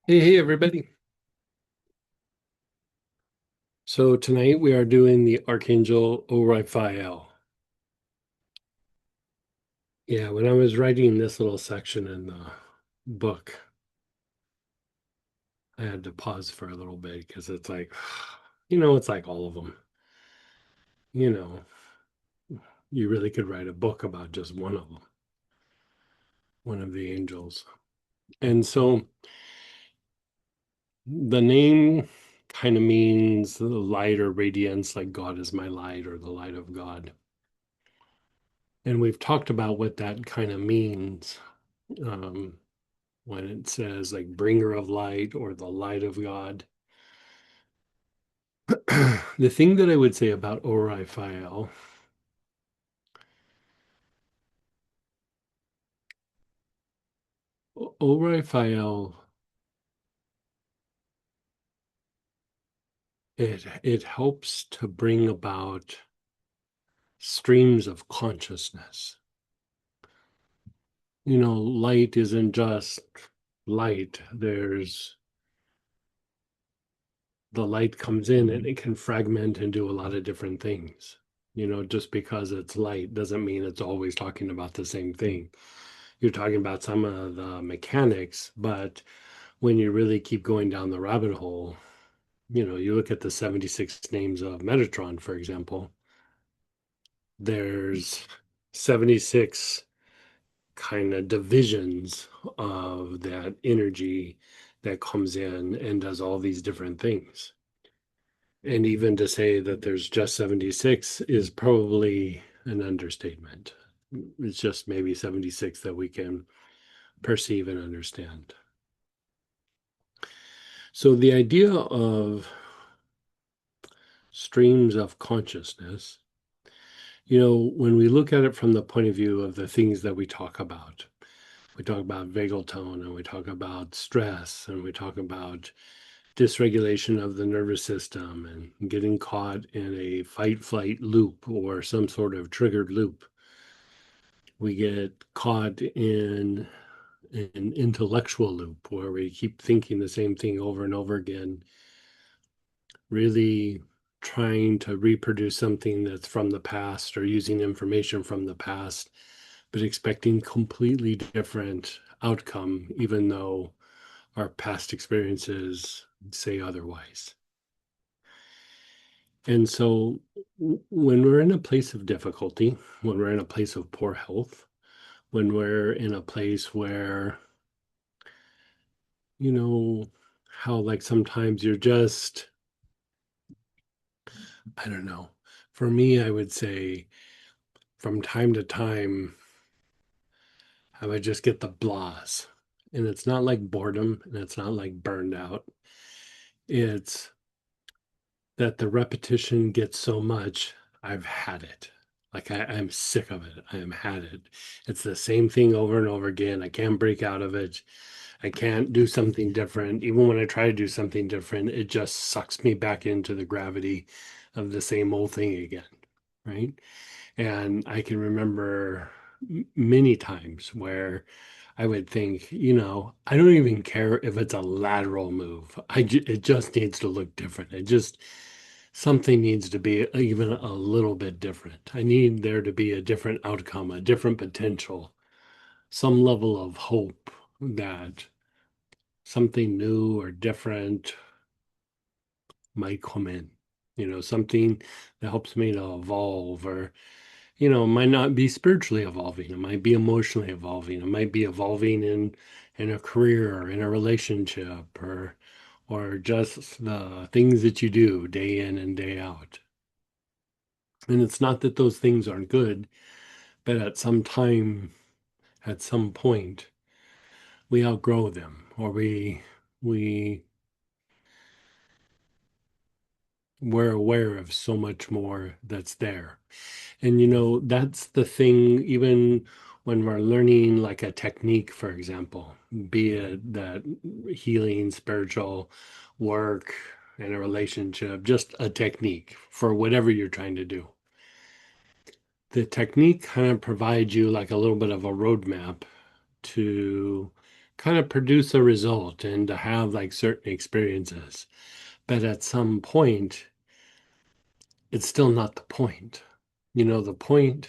Hey, everybody. So tonight we are doing the Archangel Orifiel. Yeah, when I was writing this little section in the book, I had to pause for a little bit because it's like, it's like all of them. You know, you really could write a book about just one of them, one of the angels. And so the name kind of means the light or radiance, like God is my light or the light of God. And we've talked about what that kind of means. Um, when it says like bringer of light or the light of God. The thing that I would say about Orifiel, it helps to bring about streams of consciousness. Light isn't just light. There's the light comes in and it can fragment and do a lot of different things. Just because it's light doesn't mean it's always talking about the same thing. You're talking about some of the mechanics, but when you really keep going down the rabbit hole, you look at the 76 names of Metatron, for example, there's 76 kind of divisions of that energy that comes in and does all these different things. And even to say that there's just 76 is probably an understatement. It's just maybe 76 that we can perceive and understand. So the idea of streams of consciousness, when we look at it from the point of view of the things that we talk about vagal tone and we talk about stress and we talk about dysregulation of the nervous system and getting caught in a fight flight loop or some sort of triggered loop. We get caught in an intellectual loop where we keep thinking the same thing over and over again, really trying to reproduce something that's from the past or using information from the past, but expecting completely different outcome, even though our past experiences say otherwise. And so when we're in a place of difficulty, when we're in a place of poor health, when we're in a place where, you know, how like sometimes you're just, I don't know. For me, I would say from time to time, I would just get the blahs. And it's not like boredom and it's not like burned out. It's that the repetition gets so much, I've had it. Like I'm sick of it. I am had it. It's the same thing over and over again. I can't break out of it. I can't do something different. Even when I try to do something different, it just sucks me back into the gravity of the same old thing again. Right. And I can remember many times where I would think, I don't even care if it's a lateral move. It just needs to look different. It just something needs to be even a little bit different. I need there to be a different outcome, a different potential, some level of hope that something new or different might come in. Something that helps me to evolve or it might not be spiritually evolving. It might be emotionally evolving. It might be evolving in a career or in a relationship or just the things that you do day in and day out. And it's not that those things aren't good, but at some time, at some point, we outgrow them or we we're aware of so much more that's there. And that's the thing, even when we're learning like a technique, for example, be it that healing, spiritual work in a relationship, just a technique for whatever you're trying to do. The technique kind of provides you like a little bit of a roadmap to kind of produce a result and to have like certain experiences. But at some point, it's still not the point. The point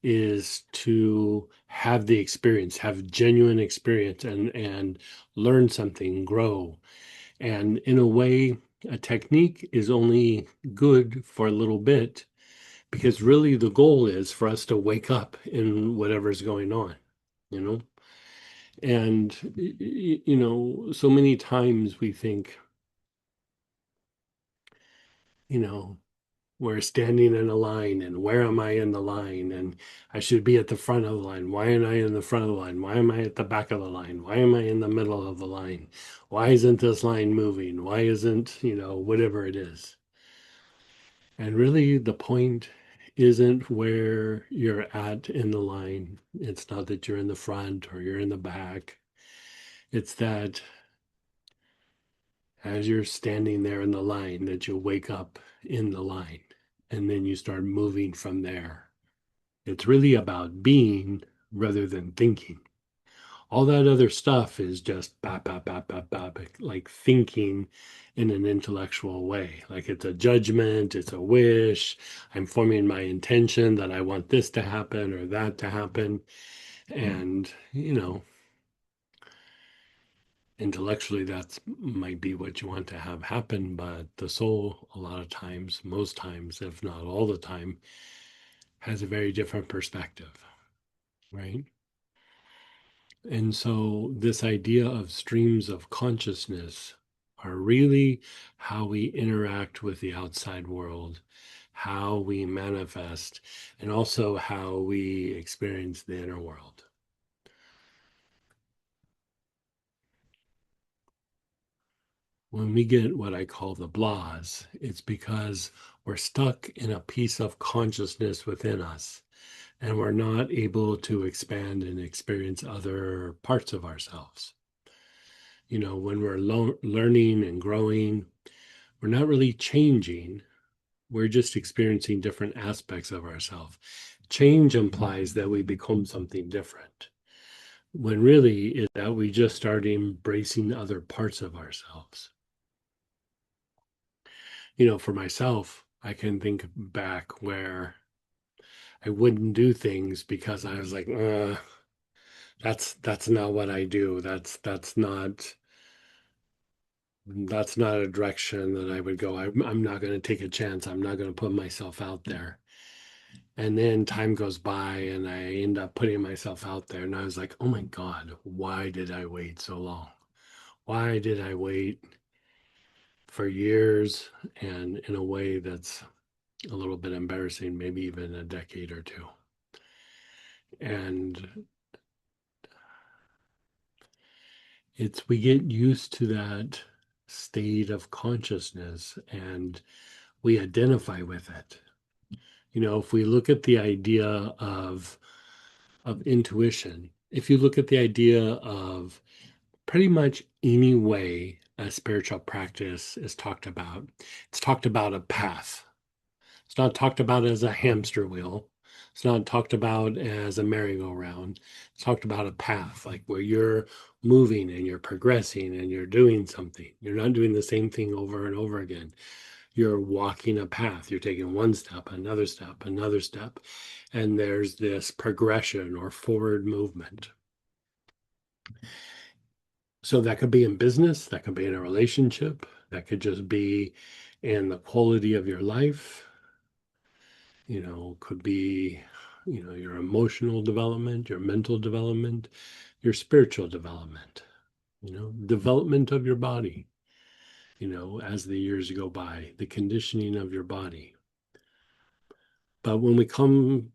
is to have the experience, have genuine experience and learn something, grow. And in a way, a technique is only good for a little bit because really the goal is for us to wake up in whatever's going on, you know? And, so many times we think, you know, we're standing in a line and where am I in the line? And I should be at the front of the line. Why am I in the front of the line? Why am I at the back of the line? Why am I in the middle of the line? Why isn't this line moving? Why isn't, whatever it is? And really, the point isn't where you're at in the line. It's not that you're in the front or you're in the back. It's that as you're standing there in the line, that you wake up in the line and then you start moving from there. It's really about being rather than thinking. All that other stuff is just bap, bap, bap, bap, bap, like thinking in an intellectual way. Like it's a judgment, it's a wish. I'm forming my intention that I want this to happen or that to happen. And, intellectually, that might be what you want to have happen. But the soul, a lot of times, most times, if not all the time, has a very different perspective, right? And so, this idea of streams of consciousness are really how we interact with the outside world, how we manifest, and also how we experience the inner world. When we get what I call the blahs, it's because we're stuck in a piece of consciousness within us and we're not able to expand and experience other parts of ourselves. When we're learning and growing, we're not really changing. We're just experiencing different aspects of ourselves. Change implies that we become something different, when really is that we just start embracing other parts of ourselves. For myself, I can think back where I wouldn't do things because I was like, that's not what I do. That's not a direction that I would go. I'm not going to take a chance. I'm not going to put myself out there. And then time goes by and I end up putting myself out there. And I was like, oh my God, why did I wait so long? Why did I wait for years and in a way that's a little bit embarrassing, maybe even a decade or two? And we get used to that state of consciousness and we identify with it. If we look at the idea of intuition, if you look at the idea of pretty much any way a spiritual practice is talked about, it's talked about a path. It's not talked about as a hamster wheel. It's not talked about as a merry-go-round. It's talked about a path, like where you're moving and you're progressing and you're doing something. You're not doing the same thing over and over again. You're walking a path. You're taking one step, another step, another step. And there's this progression or forward movement. So that could be in business, that could be in a relationship, that could just be in the quality of your life, could be, your emotional development, your mental development, your spiritual development, development of your body, as the years go by, the conditioning of your body. But when we come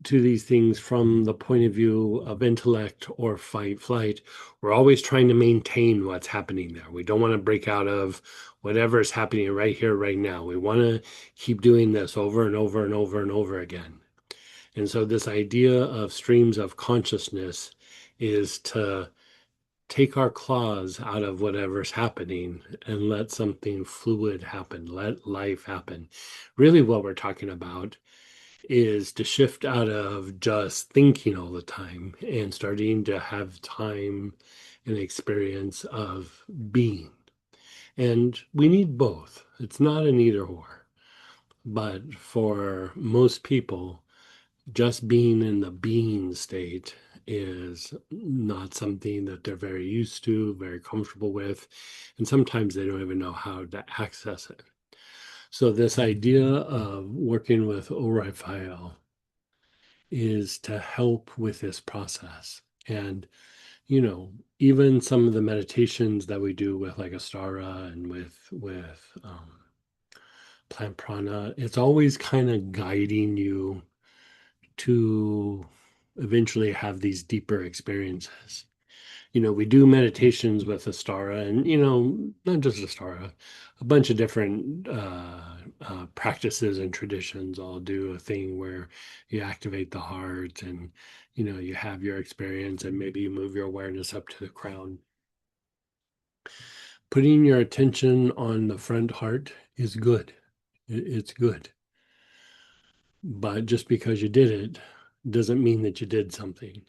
to these things from the point of view of intellect or fight flight, we're always trying to maintain what's happening there. We don't want to break out of whatever is happening right here, right now. We want to keep doing this over and over and over and over again. And so this idea of streams of consciousness is to take our claws out of whatever's happening and let something fluid happen, let life happen. Really what we're talking about is to shift out of just thinking all the time and starting to have time and experience of being. And we need both. It's not an either or. But for most people, just being in the being state is not something that they're very used to, very comfortable with, and sometimes they don't even know how to access it. So this idea of working with Orifiel is to help with this process. And, even some of the meditations that we do with like Astara and with plant prana, it's always kind of guiding you to eventually have these deeper experiences. We do meditations with Astara and, not just Astara, a bunch of different practices and traditions all do a thing where you activate the heart and, you have your experience and maybe you move your awareness up to the crown. Putting your attention on the front heart is good. It's good. But just because you did it doesn't mean that you did something.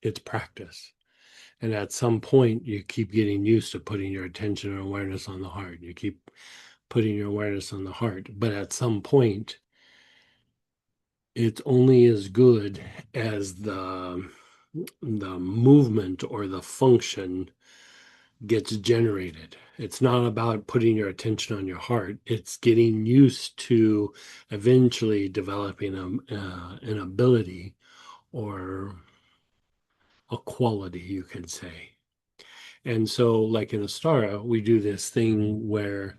It's practice. And at some point, you keep getting used to putting your attention and awareness on the heart. You keep putting your awareness on the heart. But at some point, it's only as good as the movement or the function gets generated. It's not about putting your attention on your heart. It's getting used to eventually developing an ability or a quality, you could say. And so, like in Astara, we do this thing where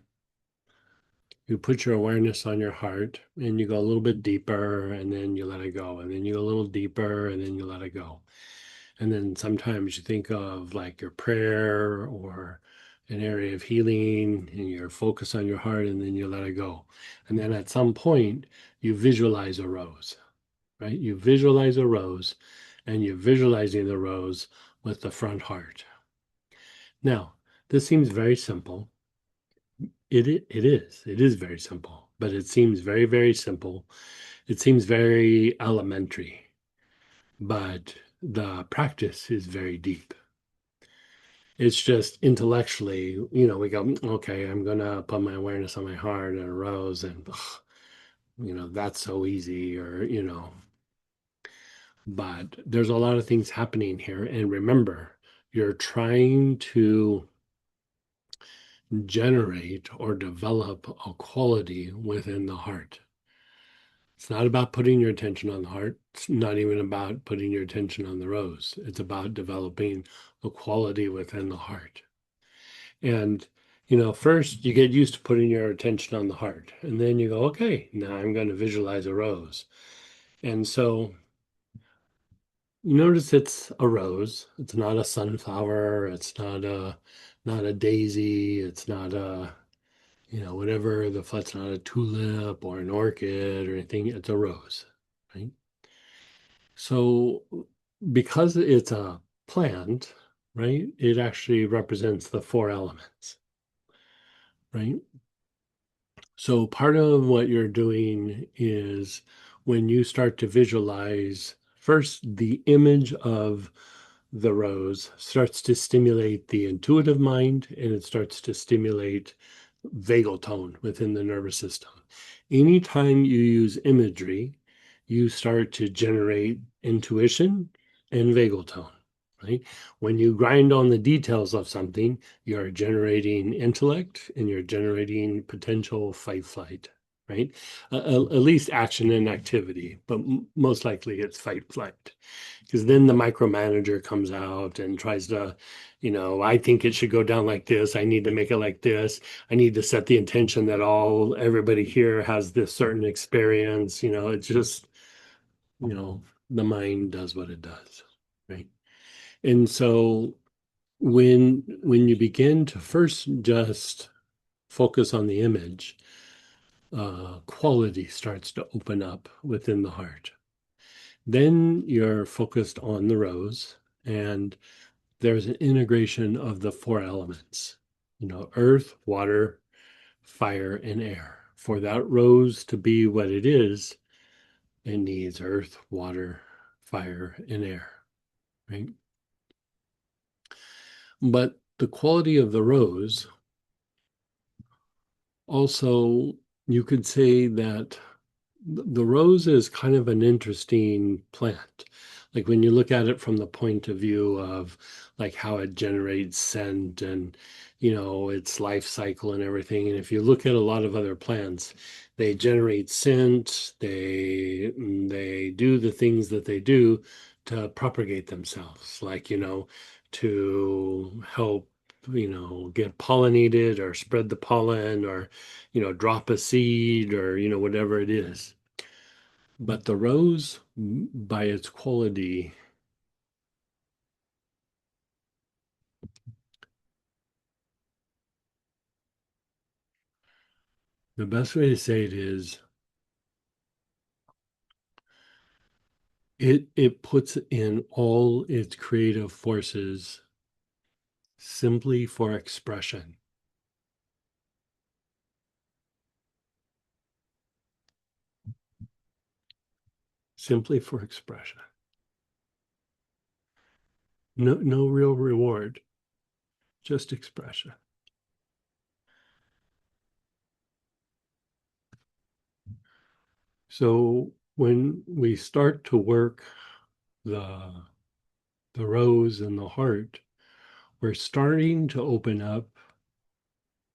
you put your awareness on your heart and you go a little bit deeper and then you let it go. And then you go a little deeper and then you let it go. And then sometimes you think of like your prayer or an area of healing and you're focused on your heart and then you let it go. And then at some point, you visualize a rose, right? You visualize a rose and you're visualizing the rose with the front heart. Now, this seems very simple. It is very simple, but it seems very, very simple. It seems very elementary, but the practice is very deep. It's just intellectually, we go, okay, I'm gonna put my awareness on my heart and a rose, and that's so easy, or but there's a lot of things happening here. And remember, you're trying to generate or develop a quality within the heart. It's not about putting your attention on the heart. It's not even about putting your attention on the rose. It's about developing a quality within the heart. And, first you get used to putting your attention on the heart. And then you go, okay, now I'm going to visualize a rose. And so you notice it's a rose. It's not a sunflower. It's not a daisy. It's not a whatever that's not a tulip or an orchid or anything, it's a rose, right? So because it's a plant, right, it actually represents the four elements, right? So part of what you're doing is when you start to visualize, first, the image of the rose starts to stimulate the intuitive mind and it starts to stimulate vagal tone within the nervous system. Anytime you use imagery, you start to generate intuition and vagal tone, right? When you grind on the details of something, you're generating intellect and you're generating potential fight flight, right? At least action and activity, but most likely it's fight flight. Because then the micromanager comes out and tries to, I think it should go down like this. I need to make it like this. I need to set the intention that everybody here has this certain experience. It's just, the mind does what it does, right? And so when you begin to first just focus on the image, quality starts to open up within the heart. Then you're focused on the rose, and there's an integration of the four elements, earth, water, fire, and air. For that rose to be what it is, It needs earth, water, fire, and air, right? But the quality of the rose also, you could say that the rose is kind of an interesting plant. Like when you look at it from the point of view of like how it generates scent and its life cycle and everything. And if you look at a lot of other plants, they generate scent, they do the things that they do to propagate themselves, like to help get pollinated or spread the pollen or drop a seed or whatever it is. But the rose, by its quality, the best way to say it is it puts in all its creative forces simply for expression. Simply for expression. No real reward, just expression. So when we start to work the the rose and the heart, we're starting to open up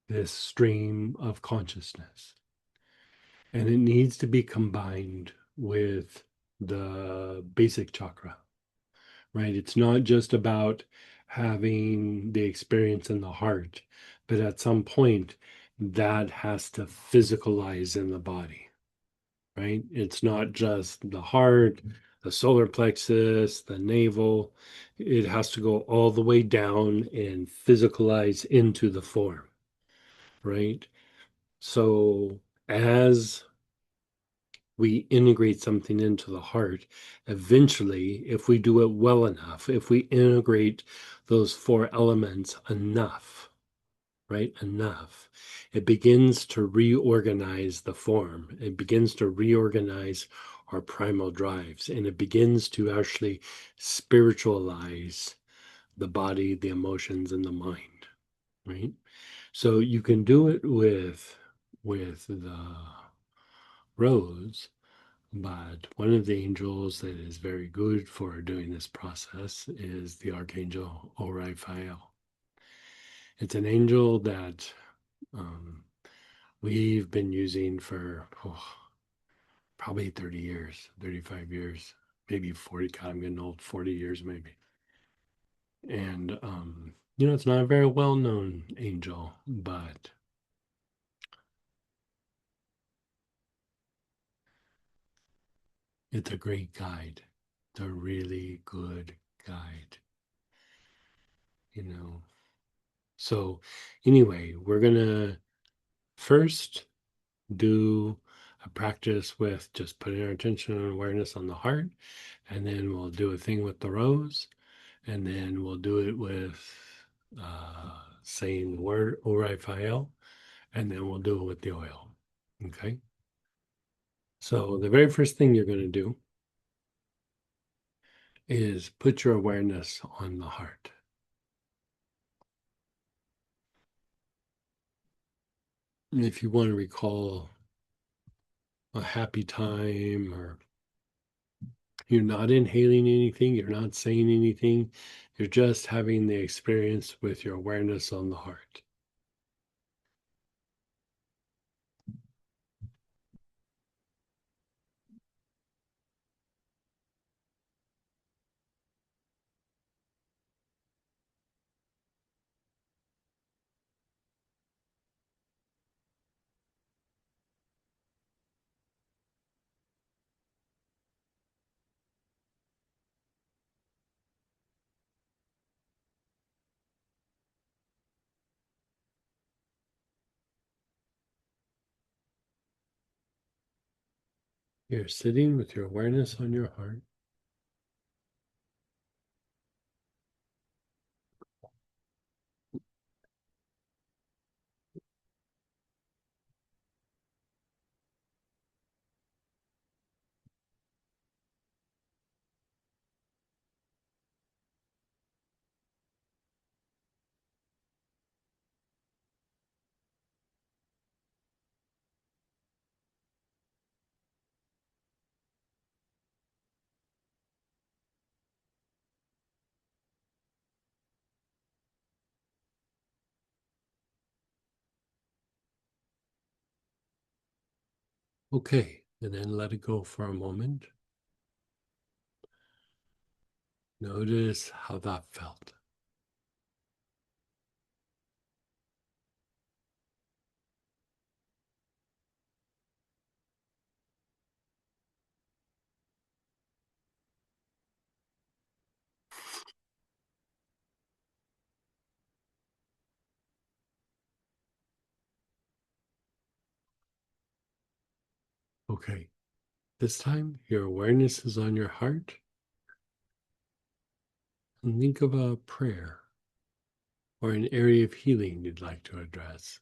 this stream of consciousness. And it needs to be combined with the basic chakra, right? It's not just about having the experience in the heart, but at some point that has to physicalize in the body, right? It's not just the heart, the solar plexus, the navel. It has to go all the way down and physicalize into the form, right? So as we integrate something into the heart, eventually, if we do it well enough, if we integrate those four elements enough, right? Enough, it begins to reorganize the form. It begins to reorganize our primal drives, and it begins to actually spiritualize the body, the emotions, and the mind, right? So you can do it with the rose. But one of the angels that is very good for doing this process is the Archangel Orifiel. It's an angel that um, we've been using for probably 30 years, 35 years, maybe 40. God, I'm getting old, 40 years maybe. And, it's not a very well known angel, but it's a great guide. It's a really good guide, you know. So, anyway, we're going to first do a practice with just putting our attention and awareness on the heart, and then we'll do a thing with the rose, and then we'll do it with saying the word Orifiel, and then we'll do it with the oil. Okay. So the very first thing you're going to do is put your awareness on the heart. And if you want to recall a happy time, or you're not inhaling anything, you're not saying anything, you're just having the experience with your awareness on the heart. You're sitting with your awareness on your heart. Okay, and then let it go for a moment. Notice how that felt. Okay, this time your awareness is on your heart, and think of a prayer or an area of healing you'd like to address.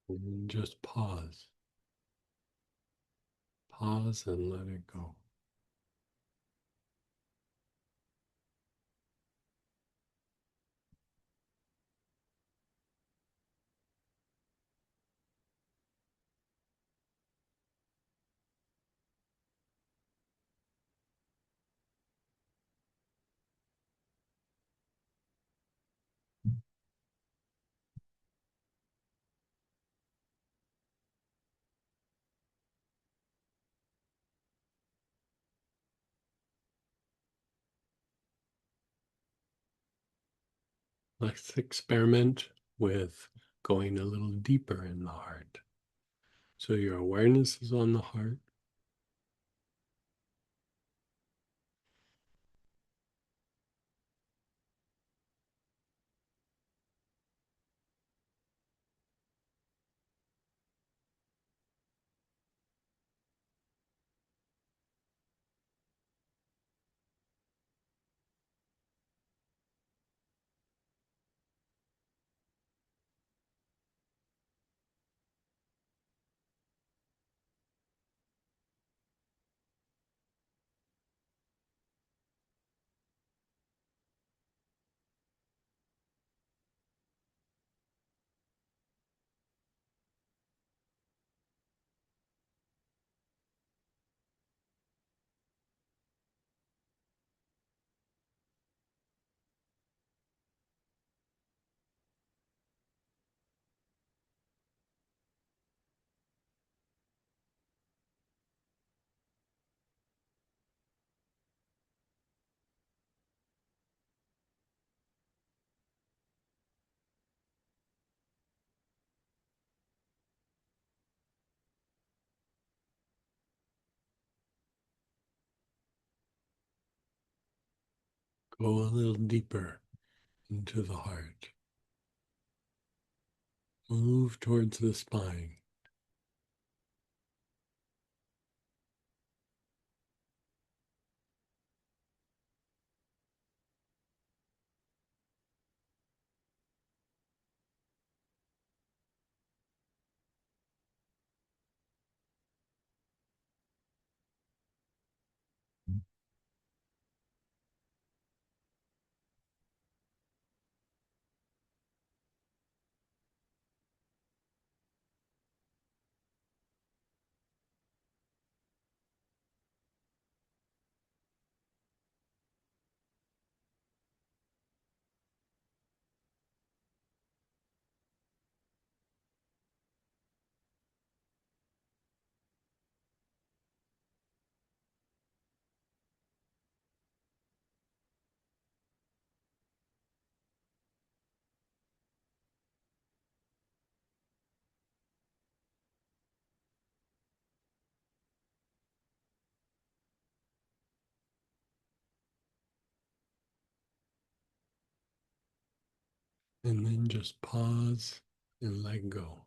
And just pause. Pause and let it go. Let's experiment with going a little deeper in the heart. So your awareness is on the heart. Go a little deeper into the heart. Move towards the spine. And then just pause and let go.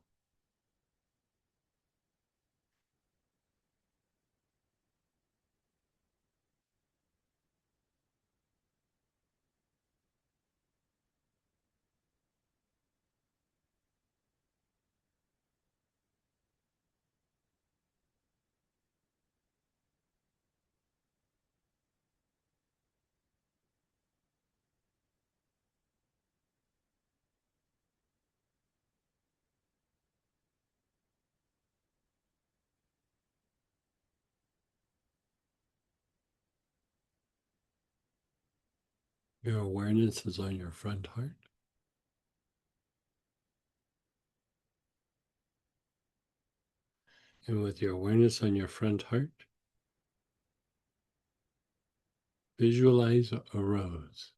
Your awareness is on your front heart. And with your awareness on your front heart, visualize a rose.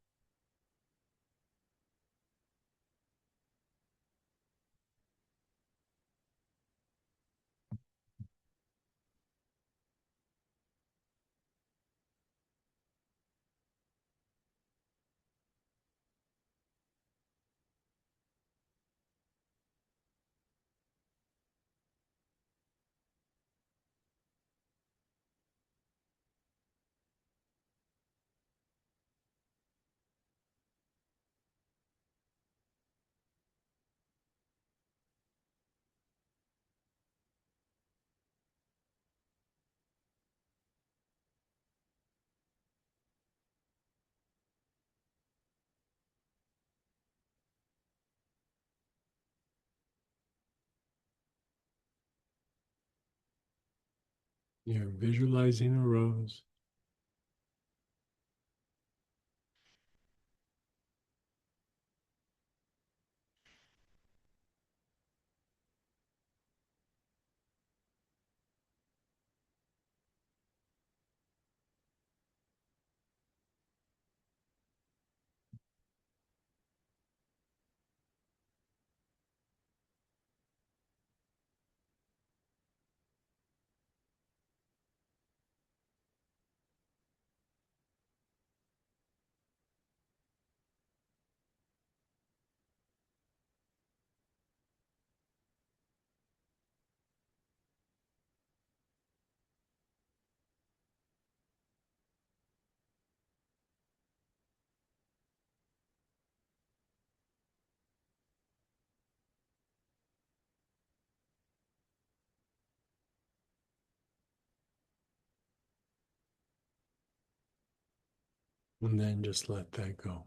You're visualizing a rose. And then just let that go.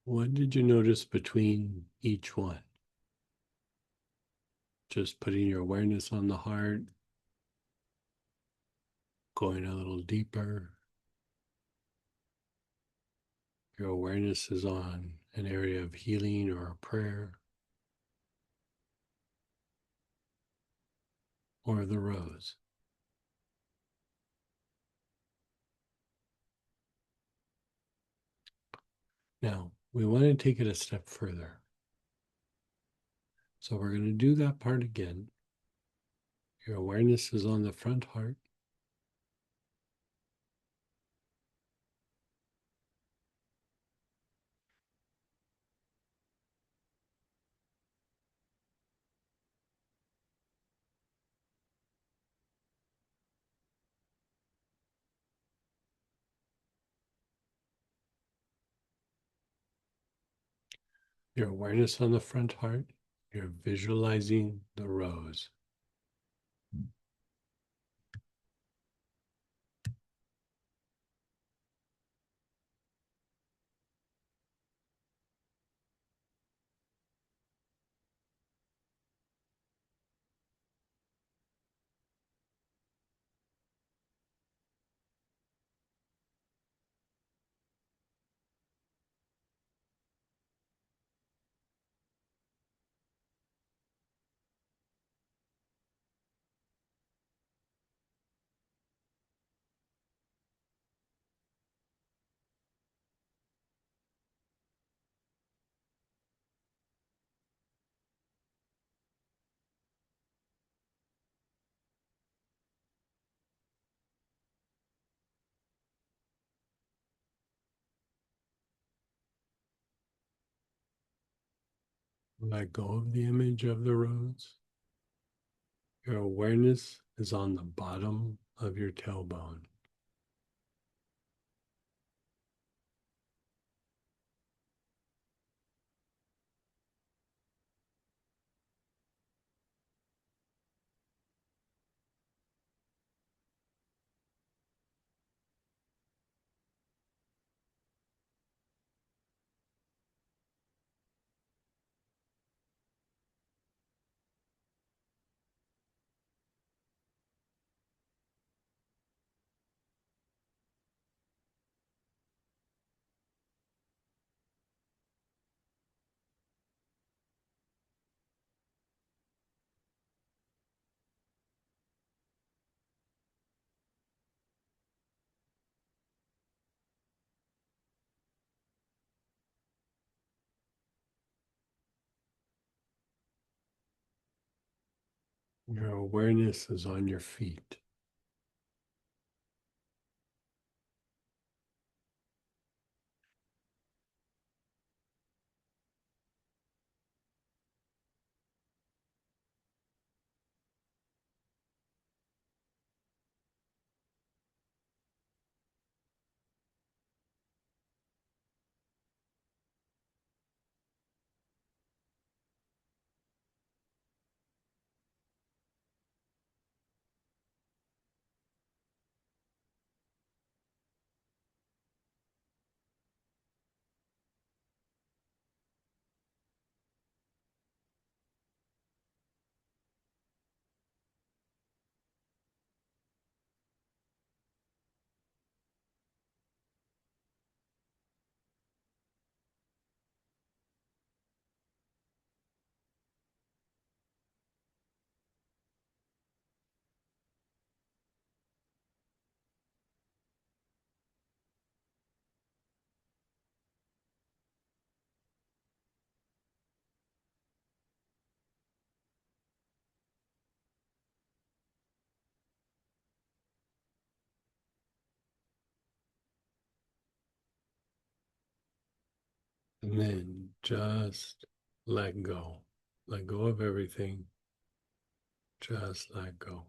What did you notice between each one? Just putting your awareness on the heart, going a little deeper. Your awareness is on an area of healing or a prayer or the rose. Now, we want to take it a step further. So we're going to do that part again. Your awareness is on the front heart. Your awareness on the front heart. You're visualizing the rose. Let go of the image of the rose. Your awareness is on the bottom of your tailbone. Your awareness is on your feet. And then just let go. Let go of everything. Just let go.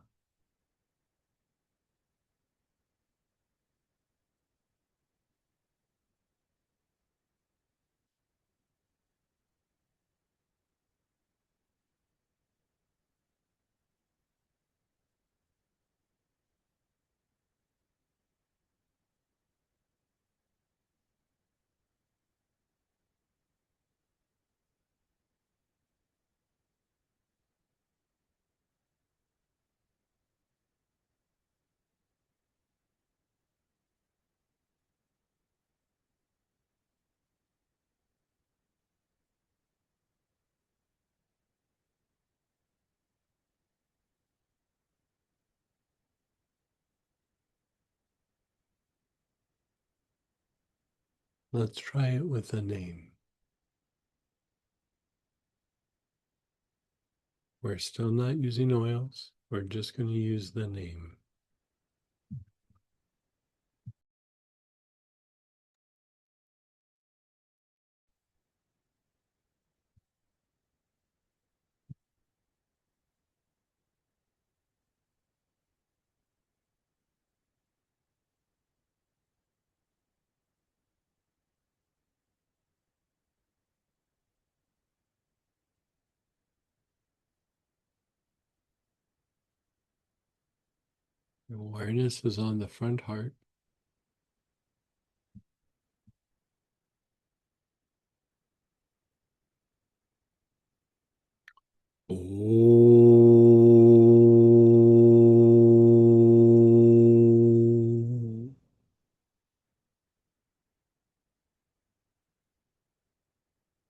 Let's try it with a name. We're still not using oils. We're just going to use the name. Awareness is on the front heart. Oh.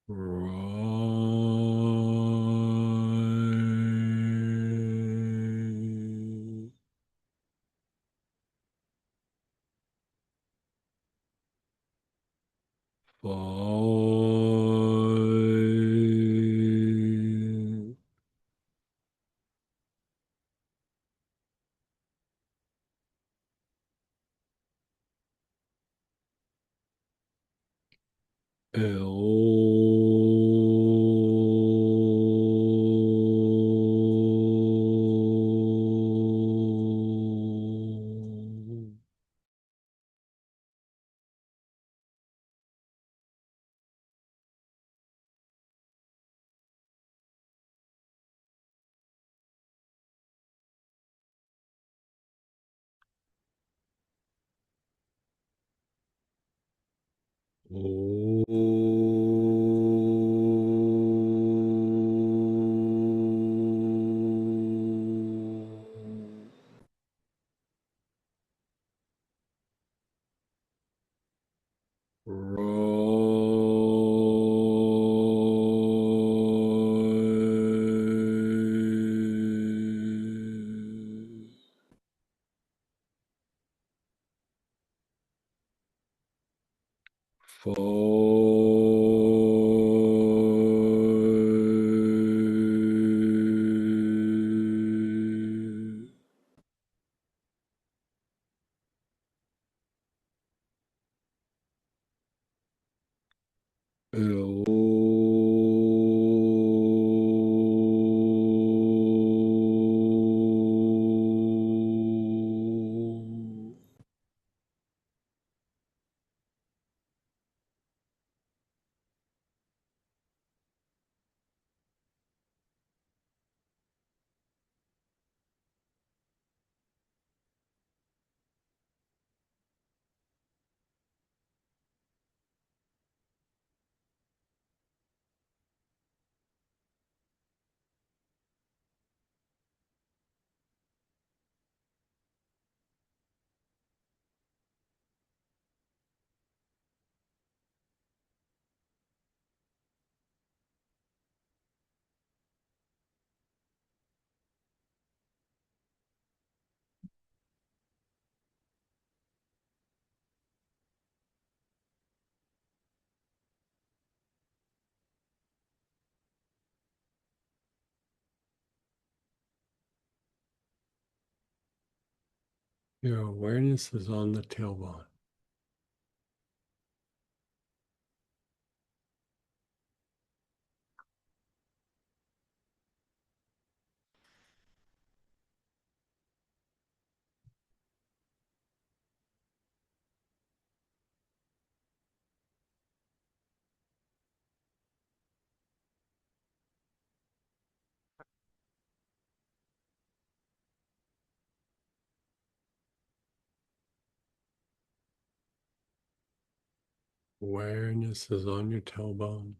Right. Five. L. Your awareness is on the tailbone. Awareness is on your tailbone.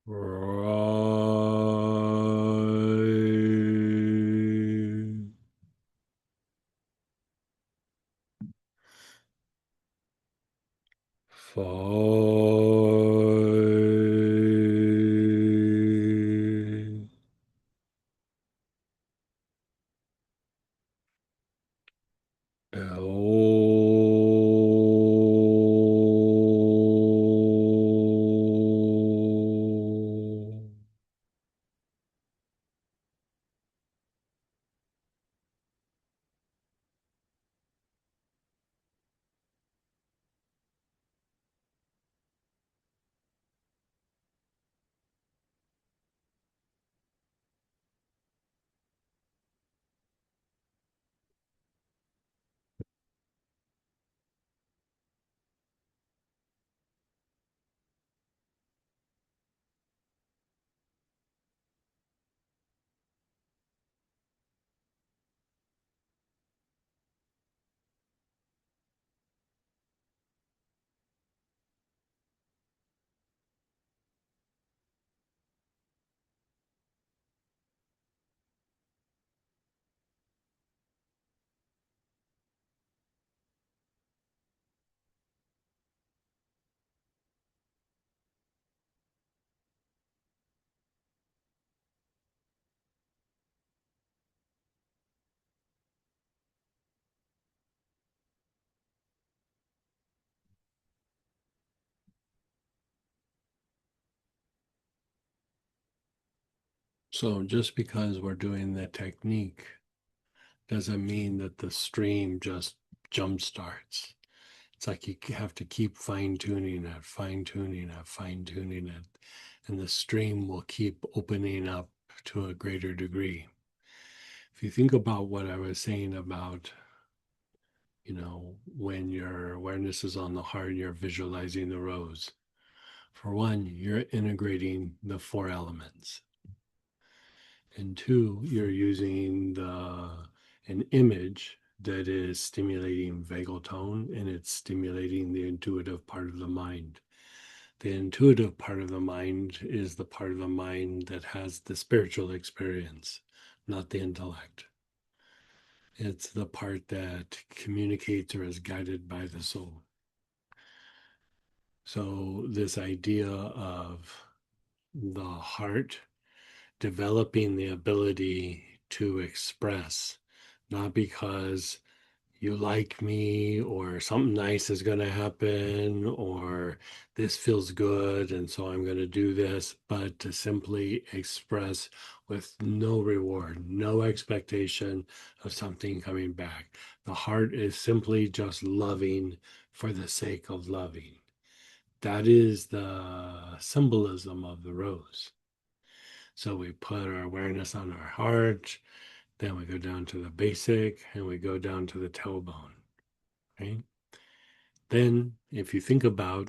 Right. Five. So just because we're doing the technique doesn't mean that the stream just jump starts. It's like you have to keep fine tuning it, fine tuning it, fine tuning it, and the stream will keep opening up to a greater degree. If you think about what I was saying about, when your awareness is on the heart, you're visualizing the rose. For one, you're integrating the four elements. And two, you're using an image that is stimulating vagal tone and it's stimulating the intuitive part of the mind. The intuitive part of the mind is the part of the mind that has the spiritual experience, not the intellect. It's the part that communicates or is guided by the soul. So, this idea of the heart developing the ability to express, not because you like me or something nice is going to happen or this feels good and so I'm going to do this, but to simply express with no reward, no expectation of something coming back. The heart is simply just loving for the sake of loving. That is the symbolism of the rose. So we put our awareness on our heart, then we go down to the basic, and we go down to the tailbone, right? Then, if you think about,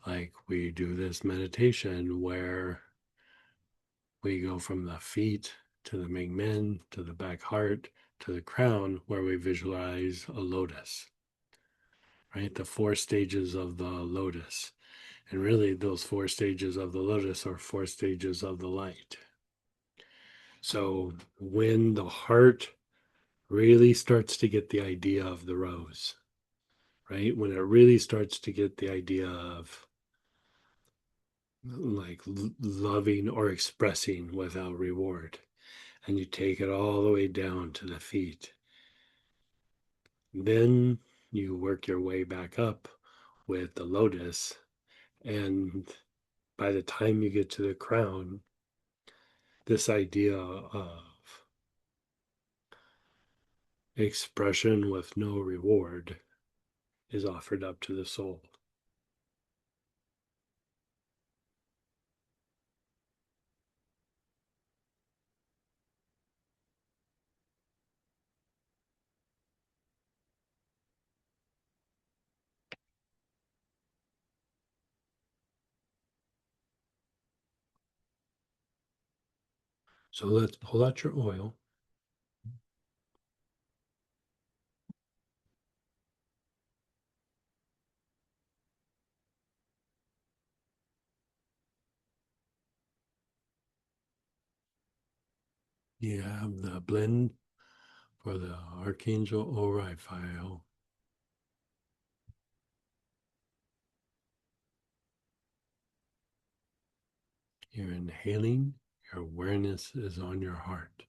like, we do this meditation where we go from the feet to the Mingmen to the back heart to the crown, where we visualize a lotus, right? The four stages of the lotus. And really, those four stages of the lotus are four stages of the light. So when the heart really starts to get the idea of the rose, right? When it really starts to get the idea of like loving or expressing without reward, and you take it all the way down to the feet, then you work your way back up with the lotus. And by the time you get to the crown, this idea of expression with no reward is offered up to the soul. So let's pull out your oil. You have the blend for the Archangel Orifiel. You're inhaling, your awareness is on your heart.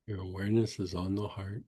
Your awareness is on the heart.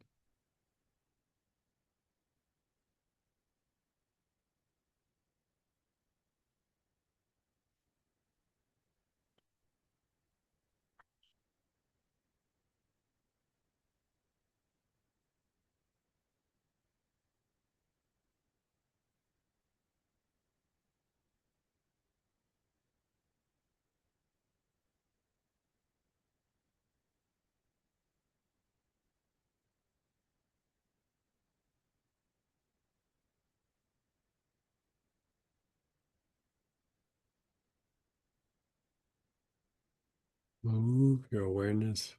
Move your awareness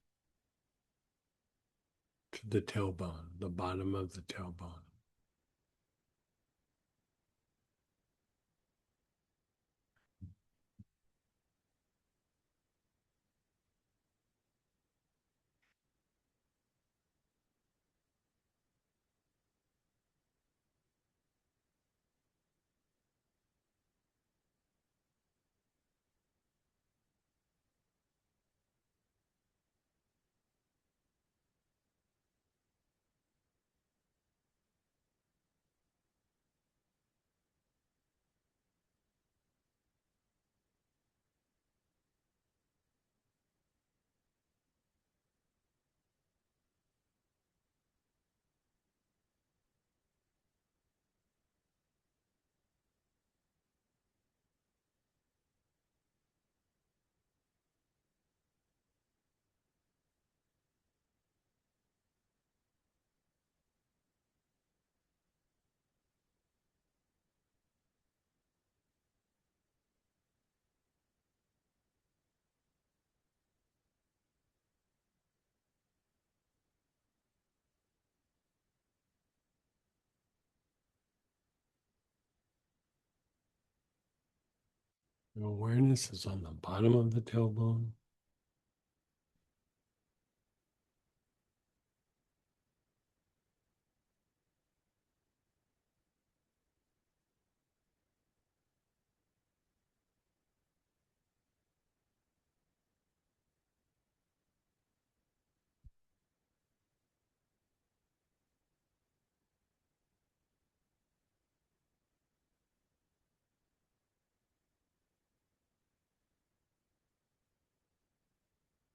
to the tailbone, the bottom of the tailbone. Your awareness is on the bottom of the tailbone.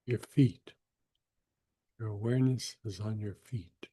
Your feet. Your awareness is on your feet.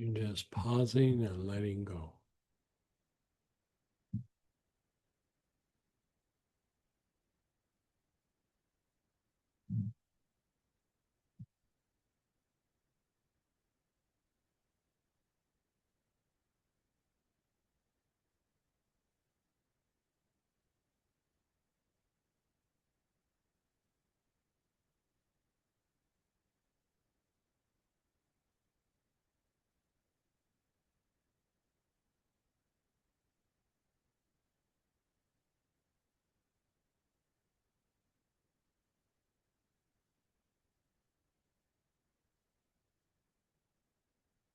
You're just pausing and letting go.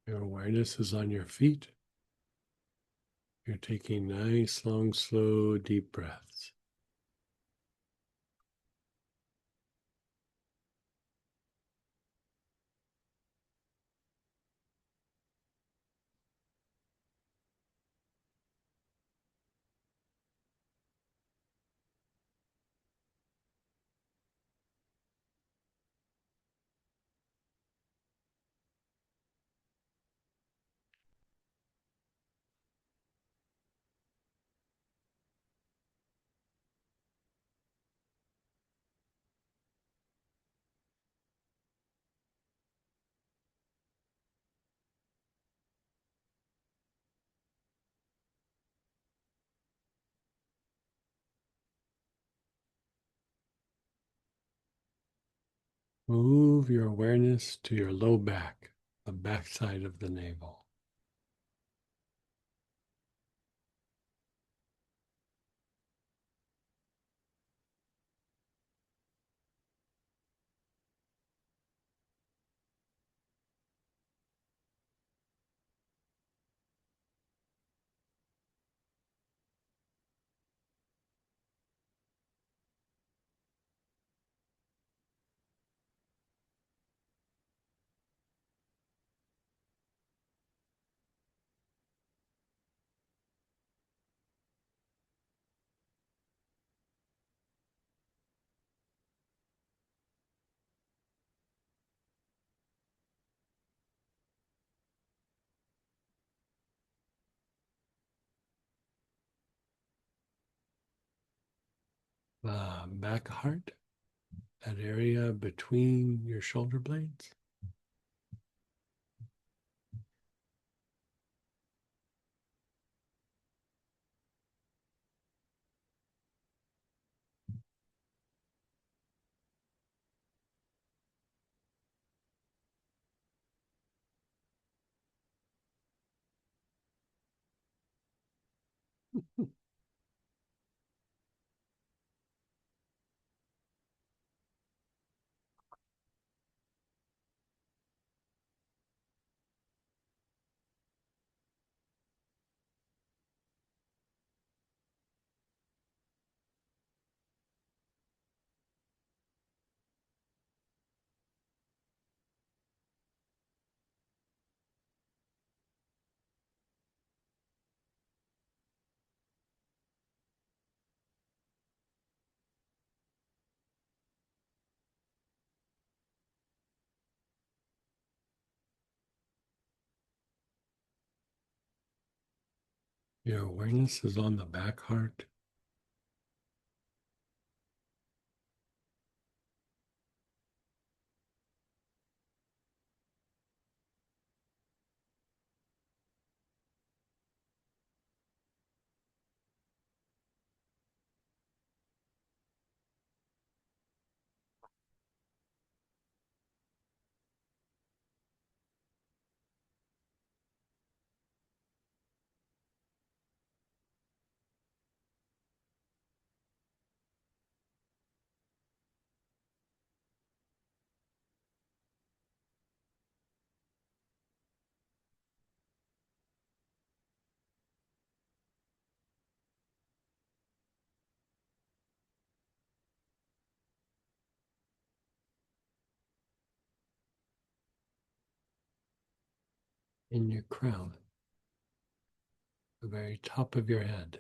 Your awareness is on your feet. You're taking nice, long, slow, deep breaths. Move your awareness to your low back, the backside of the navel. The back heart, that area between your shoulder blades. Your awareness is on the back heart. In your crown, the very top of your head.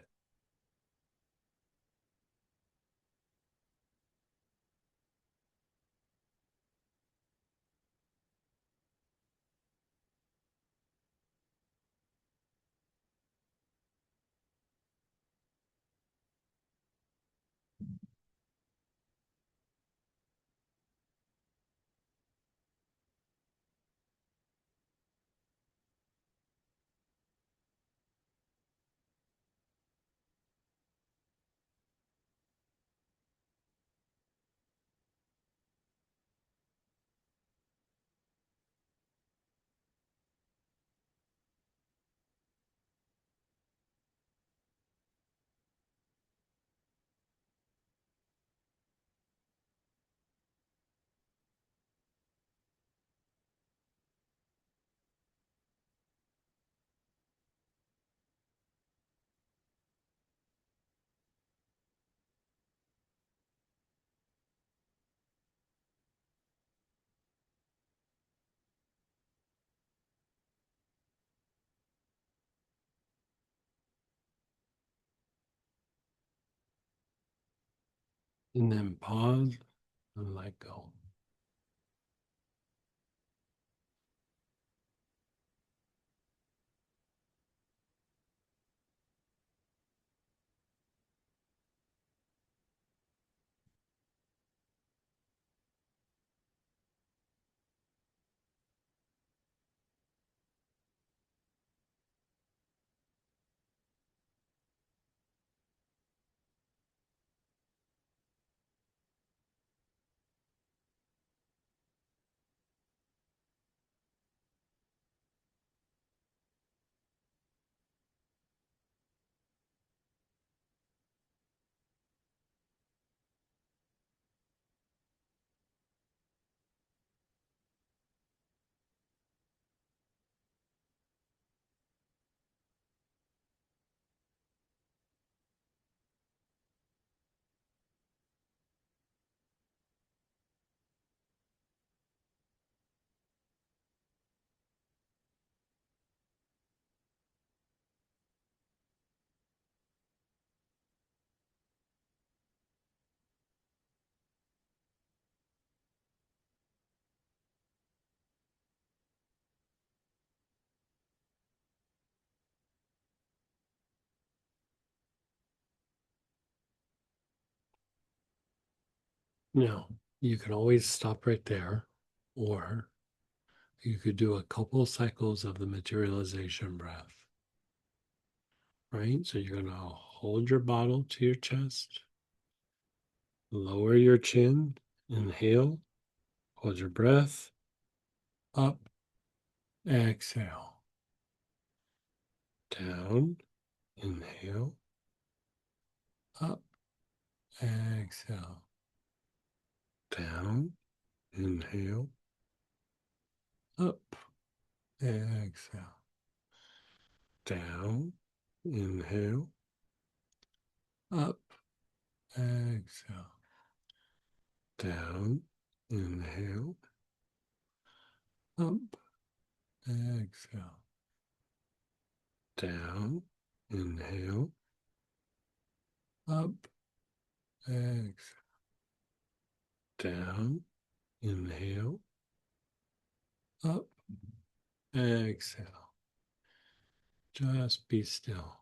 And then pause and let go. Now, you can always stop right there, or you could do a couple cycles of the materialization breath, right? So you're going to hold your bottle to your chest, lower your chin, inhale, hold your breath, up, exhale, down, inhale, up, exhale, down, inhale, up, exhale, down, inhale, up, exhale, down, inhale, up, exhale, down, inhale, up, exhale, down, inhale, up, exhale. Just be still.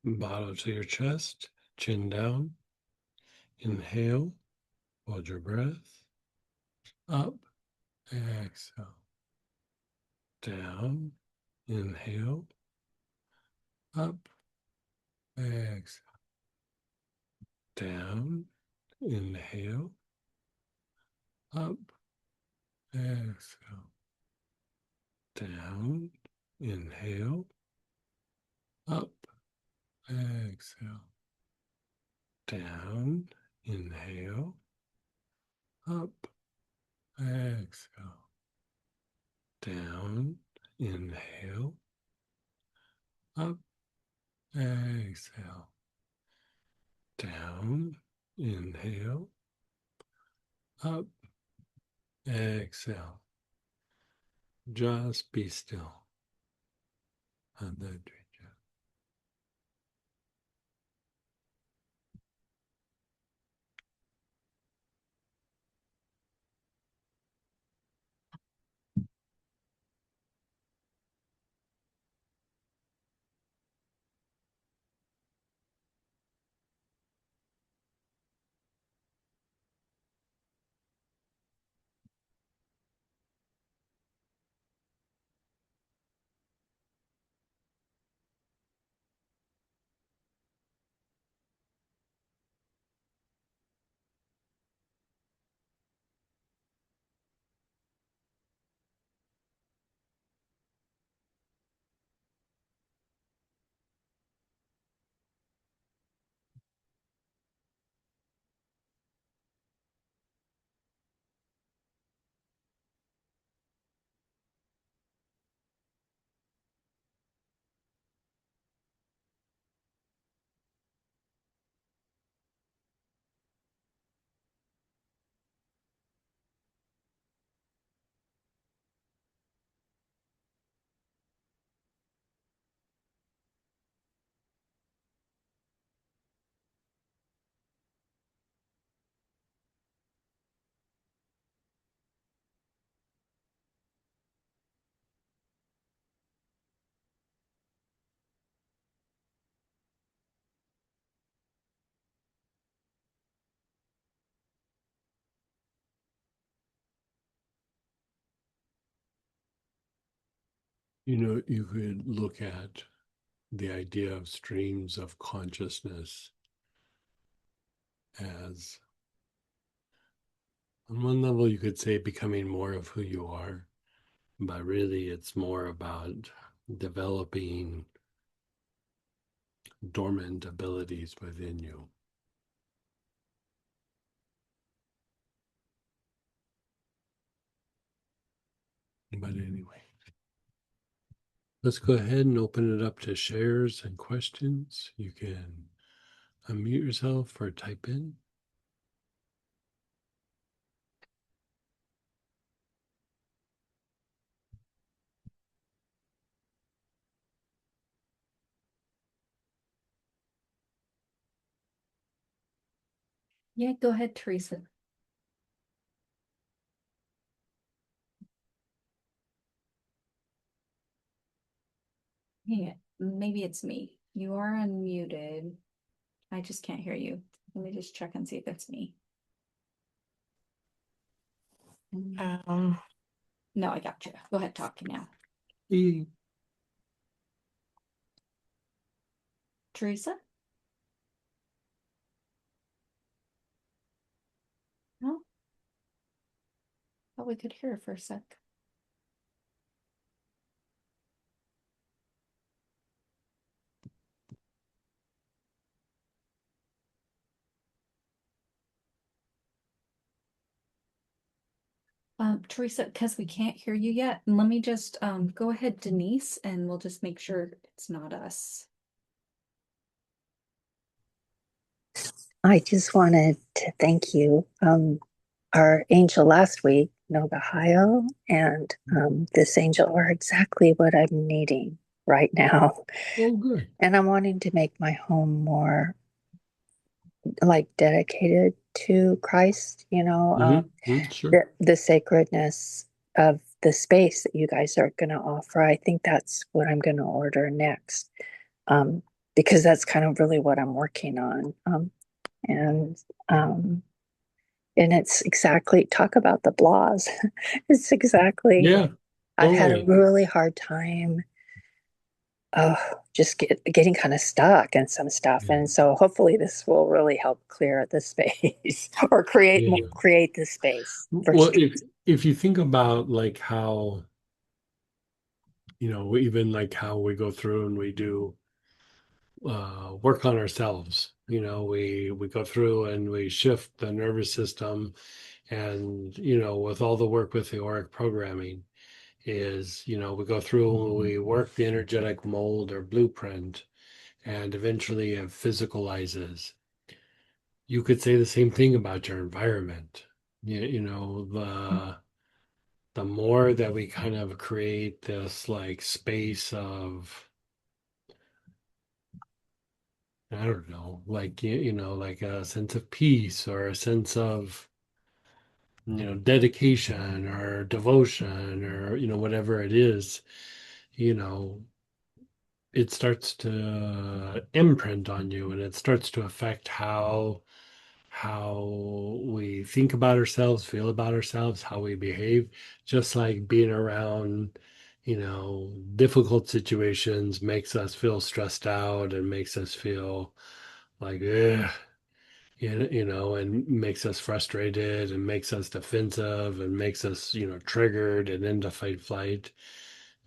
Bottle to your chest, chin down. Inhale, hold your breath. Up, exhale. Down, inhale. Up, exhale. Down, inhale. Up, exhale. Down, inhale. Up, exhale. Down, inhale. Up, exhale. Down, inhale. Up, exhale. Down, inhale. Up, exhale. Just be still. And then you could look at the idea of streams of consciousness as, on one level, you could say becoming more of who you are, but really it's more about developing dormant abilities within you. But anyway, let's go ahead and open it up to shares and questions. You can unmute yourself or type in. Yeah, go ahead, Teresa. Yeah, maybe it's me. You are unmuted. I just can't hear you. Let me just check and see if it's me. No, I got you. Go ahead, talk now. Teresa? No? Thought we could hear her for a sec. Teresa, because we can't hear you yet, let me just go ahead, Denise, and we'll just make sure it's not us. I just wanted to thank you. Our angel last week, Nogahio, and this angel are exactly what I'm needing right now. Oh, good. And I'm wanting to make my home more like dedicated to Christ, Sure. the sacredness of the space that you guys are going to offer. I think that's what I'm going to order next. because that's kind of really what I'm working on. And um, and it's exactly talk about the blahs. It's exactly Yeah, I've had a totally. really hard time uh, just getting kind of stuck in some stuff, Yeah. and so hopefully this will really help clear the space or Yeah. create the space for Well, space. if you think about like how, even like how we go through and we do work on ourselves. We go through and we shift the nervous system, and with all the work with the auric programming is, we go through and we work the energetic mold or blueprint, and eventually it physicalizes. You could say the same thing about your environment. The more that we kind of create this like space of, I don't know, like like a sense of peace or a sense of, dedication or devotion or whatever it is, you know, it starts to imprint on you, and it starts to affect how we think about ourselves, feel about ourselves, how we behave. Just like being around, difficult situations makes us feel stressed out and makes us feel like, ugh, and makes us frustrated and makes us defensive and makes us, triggered and into fight flight.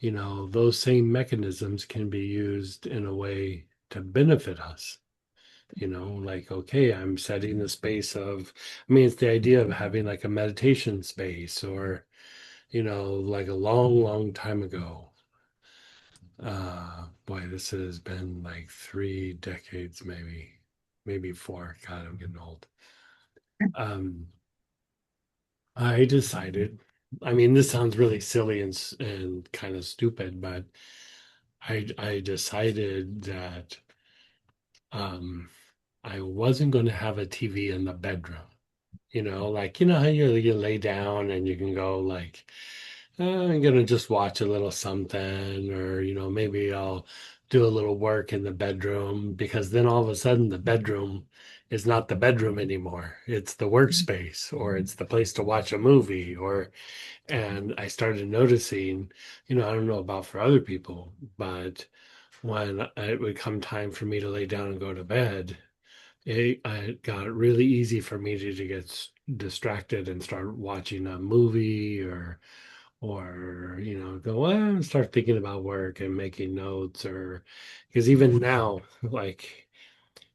Those same mechanisms can be used in a way to benefit us. Like, okay, I'm setting the space of, I mean, it's the idea of having like a meditation space, or, like a long, long time ago. Boy, this has been like 3 decades, maybe four. God, I'm getting old. Um, I decided, I mean, this sounds really silly and kind of stupid, but I decided that um, I wasn't going to have a TV in the bedroom. Like, how you lay down and you can go like, I'm gonna just watch a little something, or maybe I'll do a little work in the bedroom, because then all of a sudden the bedroom is not the bedroom anymore. It's the workspace, or it's the place to watch a movie, and I started noticing, I don't know about for other people, but when it would come time for me to lay down and go to bed, it got really easy for me to get distracted and start watching a movie, or go and start thinking about work and making notes, or because even now, like,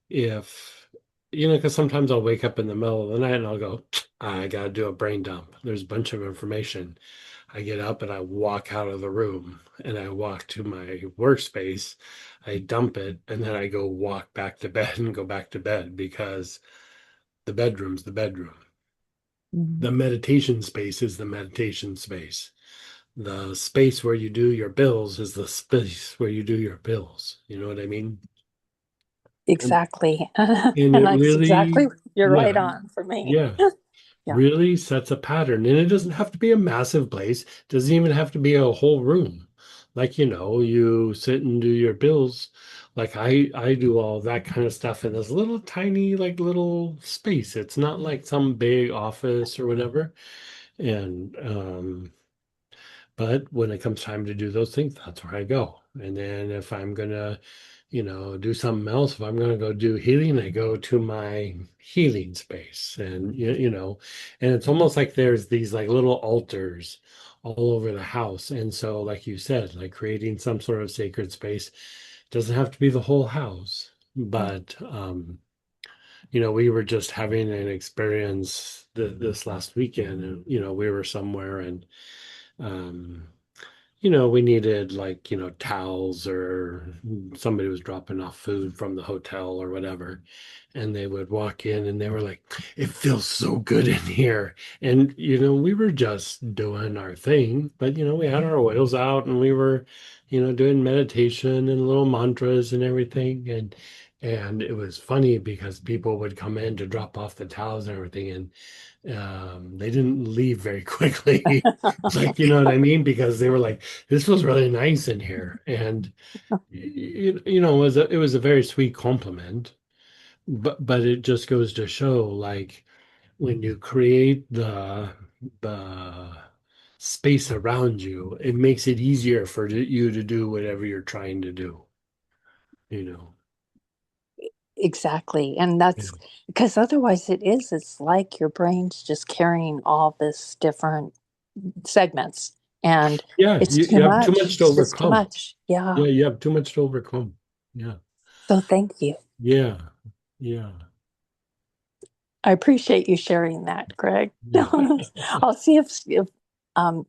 if because sometimes I'll wake up in the middle of the night and I'll go, I gotta do a brain dump. There's a bunch of information. I get up and I walk out of the room and I walk to my workspace. I dump it, and then I go walk back to bed and go back to bed, because the bedroom's the bedroom. Mhm. The meditation space is the meditation space. The space where you do your bills is the space where you do your bills. You know what I mean? And, Exactly. and And it that's exactly, really, you're right yeah, on for me. yeah, Yeah. really sets a pattern. And it doesn't have to be a massive place. It doesn't even have to be a whole room. Like, you sit and do your bills. Like I do all that kind of stuff in this little tiny, like little space. It's not like some big office or whatever. And but when it comes time to do those things, that's where I go. And then if I'm gonna, do something else, if I'm gonna go do healing, I go to my healing space. And and it's almost like there's these like little altars all over the house. And so, like you said, like creating some sort of sacred space doesn't have to be the whole house. But we were just having an experience this last weekend, and we were somewhere, and um we needed like, towels, or somebody was dropping off food from the hotel or whatever. And they would walk in and they were like, it feels so good in here. And, we were just doing our thing, but, we had our oils out and we were, doing meditation and little mantras and everything. And it was funny because people would come in to drop off the towels and everything, and they didn't leave very quickly. Like, you know what I mean? Because they were like, "This was really nice in here," and it was a very sweet compliment. But it just goes to show, like, when you create the space around you, it makes it easier for you to do whatever you're trying to do. You know. Exactly. And Yeah. that's because otherwise it's like your brain's just carrying all this different segments and Yeah, it's too you have too much. much to It's just too overcome. much. Yeah. Yeah, you have too much to overcome. Yeah. So thank you. Yeah. Yeah. I appreciate you sharing that, Greg. Yeah. I'll see if um,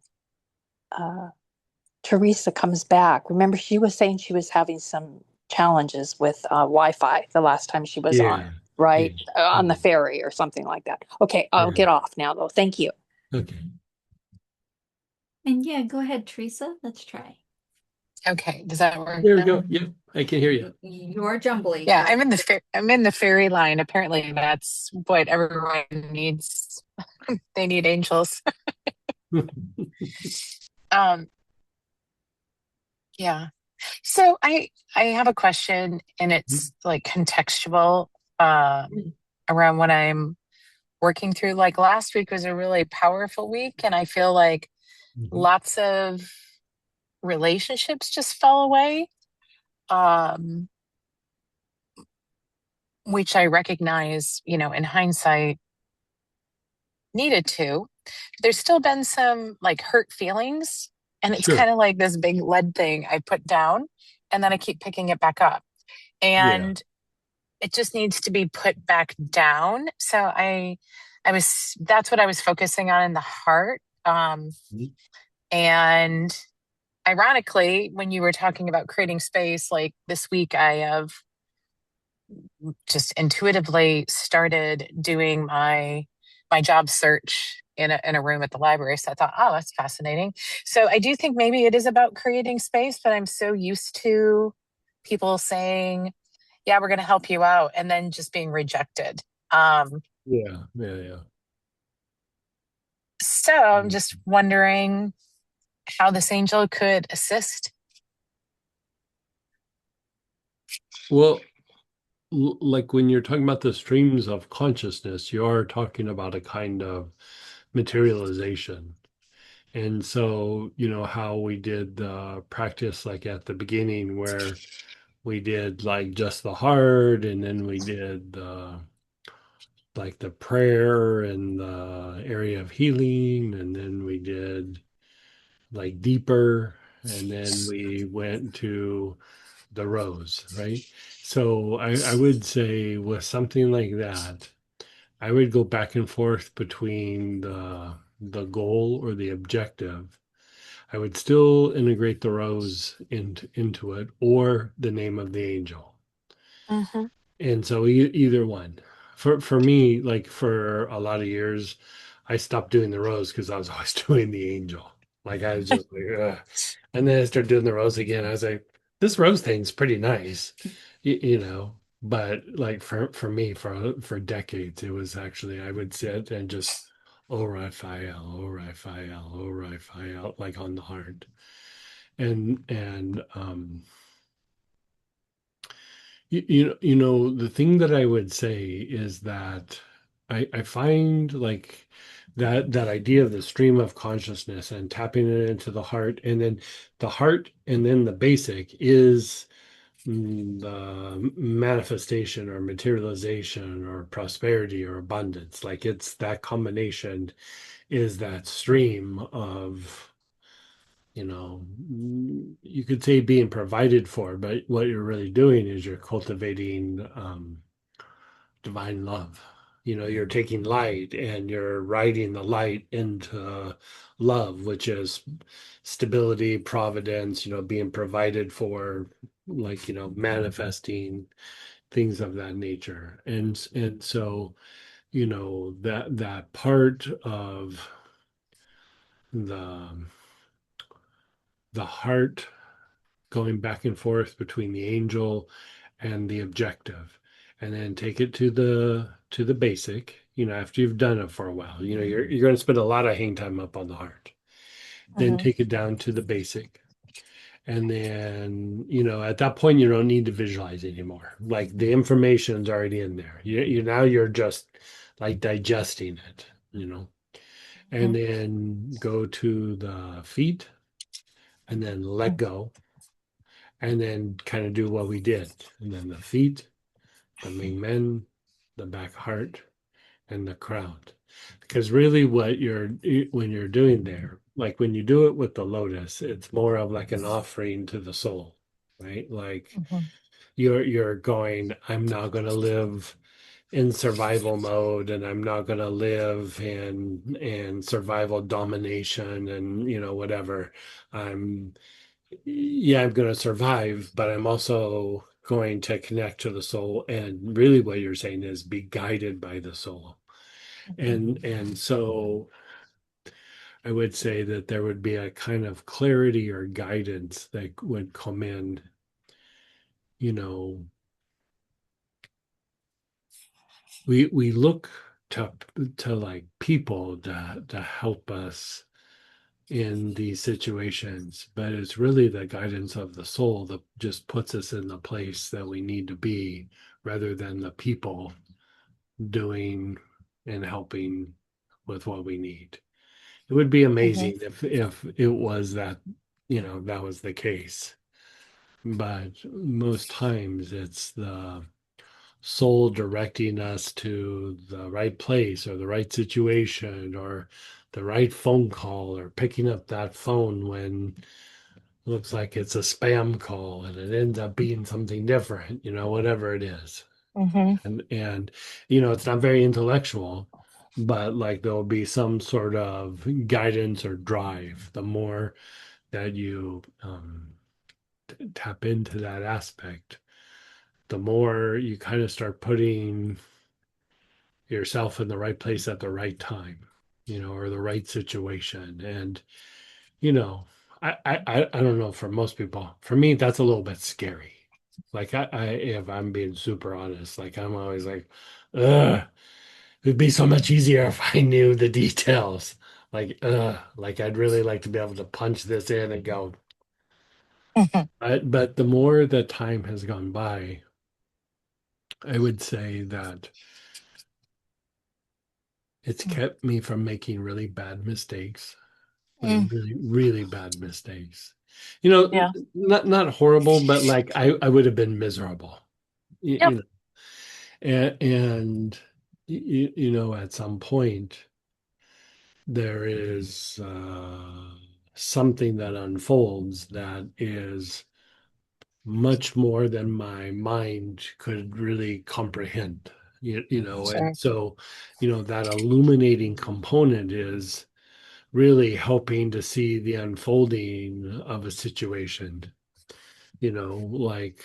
uh, Teresa comes back. Remember, she was saying she was having some challenges with Wi-Fi the last time she was on, Yeah. Yeah. right? On the Yeah. ferry or something like that. Okay, I'll Yeah. get off now, though. Thank you. Okay. And yeah, go ahead, Teresa. Let's try. Okay, does that work There we now? go. Yep, I can hear you. You're jumbly, Yeah, but I'm in the fairy line. Apparently, that's what everyone needs. They need angels. Um, yeah. So I have a question, and it's like contextual around what I'm working through. Like last week was a really powerful week, and I feel like Mhm. lots of relationships just fell away. Um, which I recognize, in hindsight, needed to. There's still been some like hurt feelings, and it's Sure. kind of like this big lead thing I put down, and then I keep picking it back up. Yeah. And it just needs to be put back down. So that's what I was focusing on in the heart. Mhm. And ironically, when you were talking about creating space, like this week, I have just intuitively started doing my job search in a room at the library. So I thought, oh, that's fascinating. So I do think maybe it is about creating space, but I'm so used to people saying, yeah, we're going to help you out, and then just being rejected. Um, Yeah. Yeah. Yeah. so I'm just wondering how this angel could assist. Well, like when you're talking about the streams of consciousness, you are talking about a kind of materialization. And so, how we did the practice like at the beginning where we did like just the heart, and then we did like the prayer and the area of healing, and then we did like deeper, and then we went to the rose, right? So I would say with something like that, I would go back and forth between the goal or the objective. I would still integrate the rose into it, or the name of the angel. Mm-hmm. And so either one. For me, like for a lot of years, I stopped doing the rose because I was always doing the angel. Like I was just like, ugh. And then I started doing the rose again. I was like, this rose thing's pretty nice, But like for me, for decades, it was actually I would sit and just oh Raphael, oh Raphael, oh Raphael, like on the heart, and the thing that I would say is that I find like that idea of the stream of consciousness and tapping it into the heart, and then the heart, and then the basic is the manifestation or materialization or prosperity or abundance. Like it's that combination is that stream of you could say being provided for, but what you're really doing is you're cultivating divine love. You're taking light and you're writing the light into love, which is stability, providence, being provided for, like, manifesting things of that nature. And so, that part of the the heart going back and forth between the angel and the objective, and then take it to the basic. After you've done it for a while, you're going to spend a lot of hang time up on the heart. Then Mm-hmm. take it down to the basic. And then, at that point, you don't need to visualize anymore. Like the information's already in there. Now you're just like digesting it. And then go to the feet and then let go and then kind of do what we did. And then the feet, the main men, the back heart, and the crowd. Because really when you're doing there, like when you do it with the lotus, it's more of like an offering to the soul, right? Like Mm-hmm. you're going, I'm not going to live in survival mode, and I'm not going to live in survival domination and whatever. I'm Yeah, I'm going to survive, but I'm also going to connect to the soul, and really what you're saying is be guided by the soul. And so I would say that there would be a kind of clarity or guidance that would come in, you know, we look to like people to help us in these situations, but it's really the guidance of the soul that just puts us in the place that we need to be rather than the people doing and helping with what we need. It would be Mm-hmm. amazing if it was that, that was the case. But most times it's the soul directing us to the right place or the right situation or the right phone call or picking up that phone when it looks like it's a spam call and it ends up being something different, whatever it is. Mm-hmm. And it's not very intellectual, but like there'll be some sort of guidance or drive the more that you tap into that aspect, the more you kind of start putting yourself in the right place at the right time, or the right situation. And, you know, I don't know, for most people, for me, that's a little bit scary. Like if I'm being super honest, like I'm always like, ugh, it'd be so much easier if I knew the details. Like I'd really like to be able to punch this in and go. But the more that time has gone by, I would say that it's kept me from making really bad mistakes, like Mm-hmm. really, really bad mistakes. You know, Yeah. not horrible, but like I would have been miserable. You, Yep. you know, and at some point there is something that unfolds that is much more than my mind could really comprehend. And Sure. so that illuminating component is really helping to see the unfolding of a situation. Like,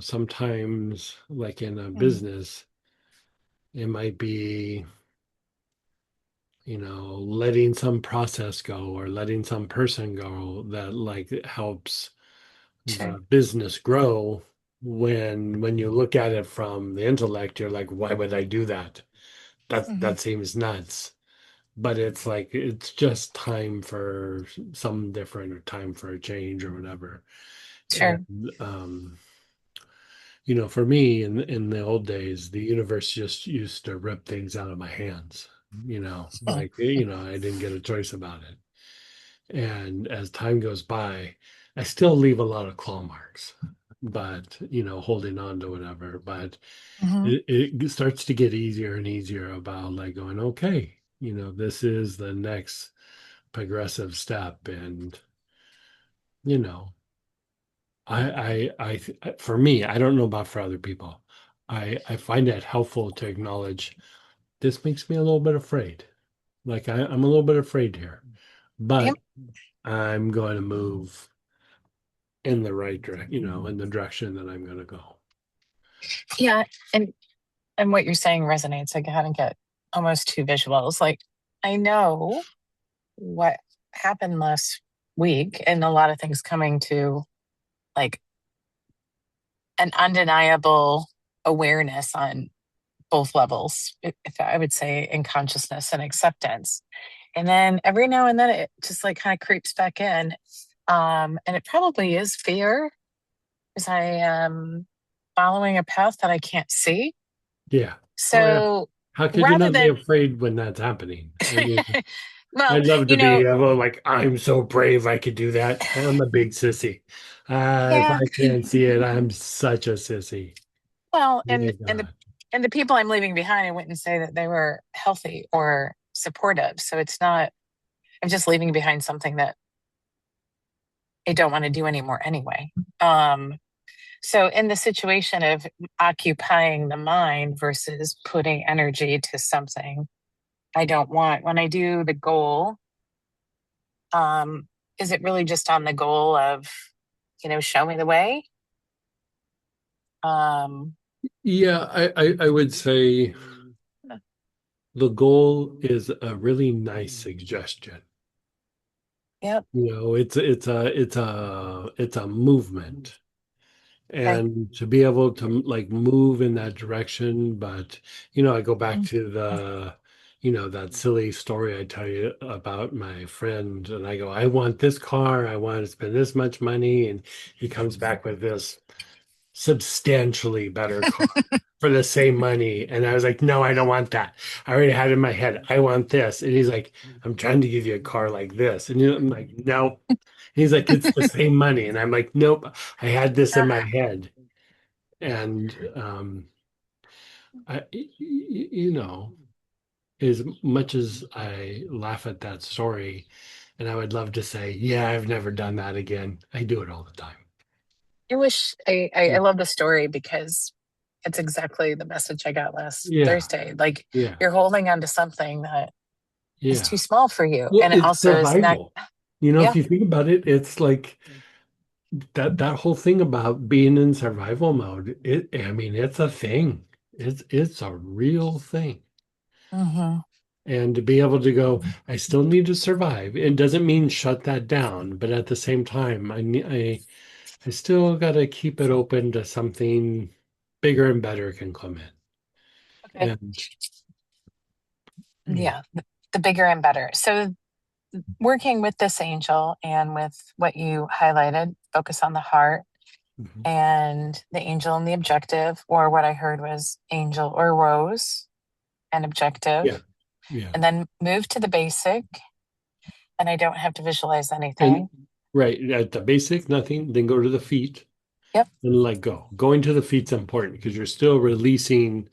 sometimes like in a Mm-hmm. business, it might be, letting some process go or letting some person go that like helps Sure. the business grow. When you look at it from the intellect, you're like, why would I do that? Mm-hmm. That seems nuts. But it's like it's just time for something different or time for a change or whatever. Sure. And for me in the old days, the universe just used to rip things out of my hands. Like I didn't get a choice about it. And as time goes by, I still leave a lot of claw marks, but holding on to whatever. But Mm-hmm. it starts to get easier and easier about like going, okay, this is the next progressive step. And you know for me, I don't know about for other people, I find it helpful to acknowledge this makes me a little bit afraid. Like I'm a little bit afraid here, Yep. but I'm going to move in the right direction, in the direction that I'm going to go. Yeah. And what you're saying resonates. I kind of get almost two visuals. Like I know what happened last week and a lot of things coming to like an undeniable awareness on both levels, if I would say, in consciousness and acceptance. And then every now and then it just like kind of creeps back in. And it probably is fear because I am following a path that I can't see. Yeah. Oh yeah. So How could you rather not be than, afraid when that's happening? I mean, well, I'd love to you be know, able, like, I'm so brave I could do that. I'm a big sissy. If yeah, I can't see it, I'm such a sissy. well, My and God. the people I'm leaving behind, I wouldn't say that they were healthy or supportive. So it's not, I'm just leaving behind something that I don't want to do anymore anyway. Um, so in the situation of occupying the mind versus putting energy to something I don't want, when I do the goal, um, is it really just on the goal of, show me the way? Um, Yeah, I would say the goal is a really nice suggestion. yep. It's a movement. Okay. And to be able to like move in that direction. But I go back to that silly story I tell you about my friend, and I go, I want this car, I want to spend this much money, and he comes back with this substantially better car for the same money. And I was like, no, I don't want that. I already had it in my head, I want this. And he's like, I'm trying to give you a car like this. And I'm like, no. He's like, it's the same money. And I'm like, nope, I had this in my head. And you know, as much as I laugh at that story, and I would love to say, yeah, I've never done that again. I do it all the time. I wish I love the story because it's exactly the message I got last Yeah, Thursday. Like yeah, you're holding on to something that is yeah. too small for you. Well, And it it's also is not, survival. If yeah. you think about it, it's like that whole thing about being in survival mode. I mean, it's a thing. It's a real thing. Hmm. And to be able to go, I still need to survive. It doesn't mean shut that down, but at the same time, I still got to keep it open to something bigger and better can come Okay. in. And yeah, Yeah. The bigger and better. So working with this angel and with what you highlighted, focus on the heart mhm. and the angel and the objective, or what I heard was angel or rose and objective, Yeah, yeah. and then move to the basic. And I don't have to visualize And anything. right at the basic, nothing, then go to the feet Yep. and let go. Going to the feet's important because you're still releasing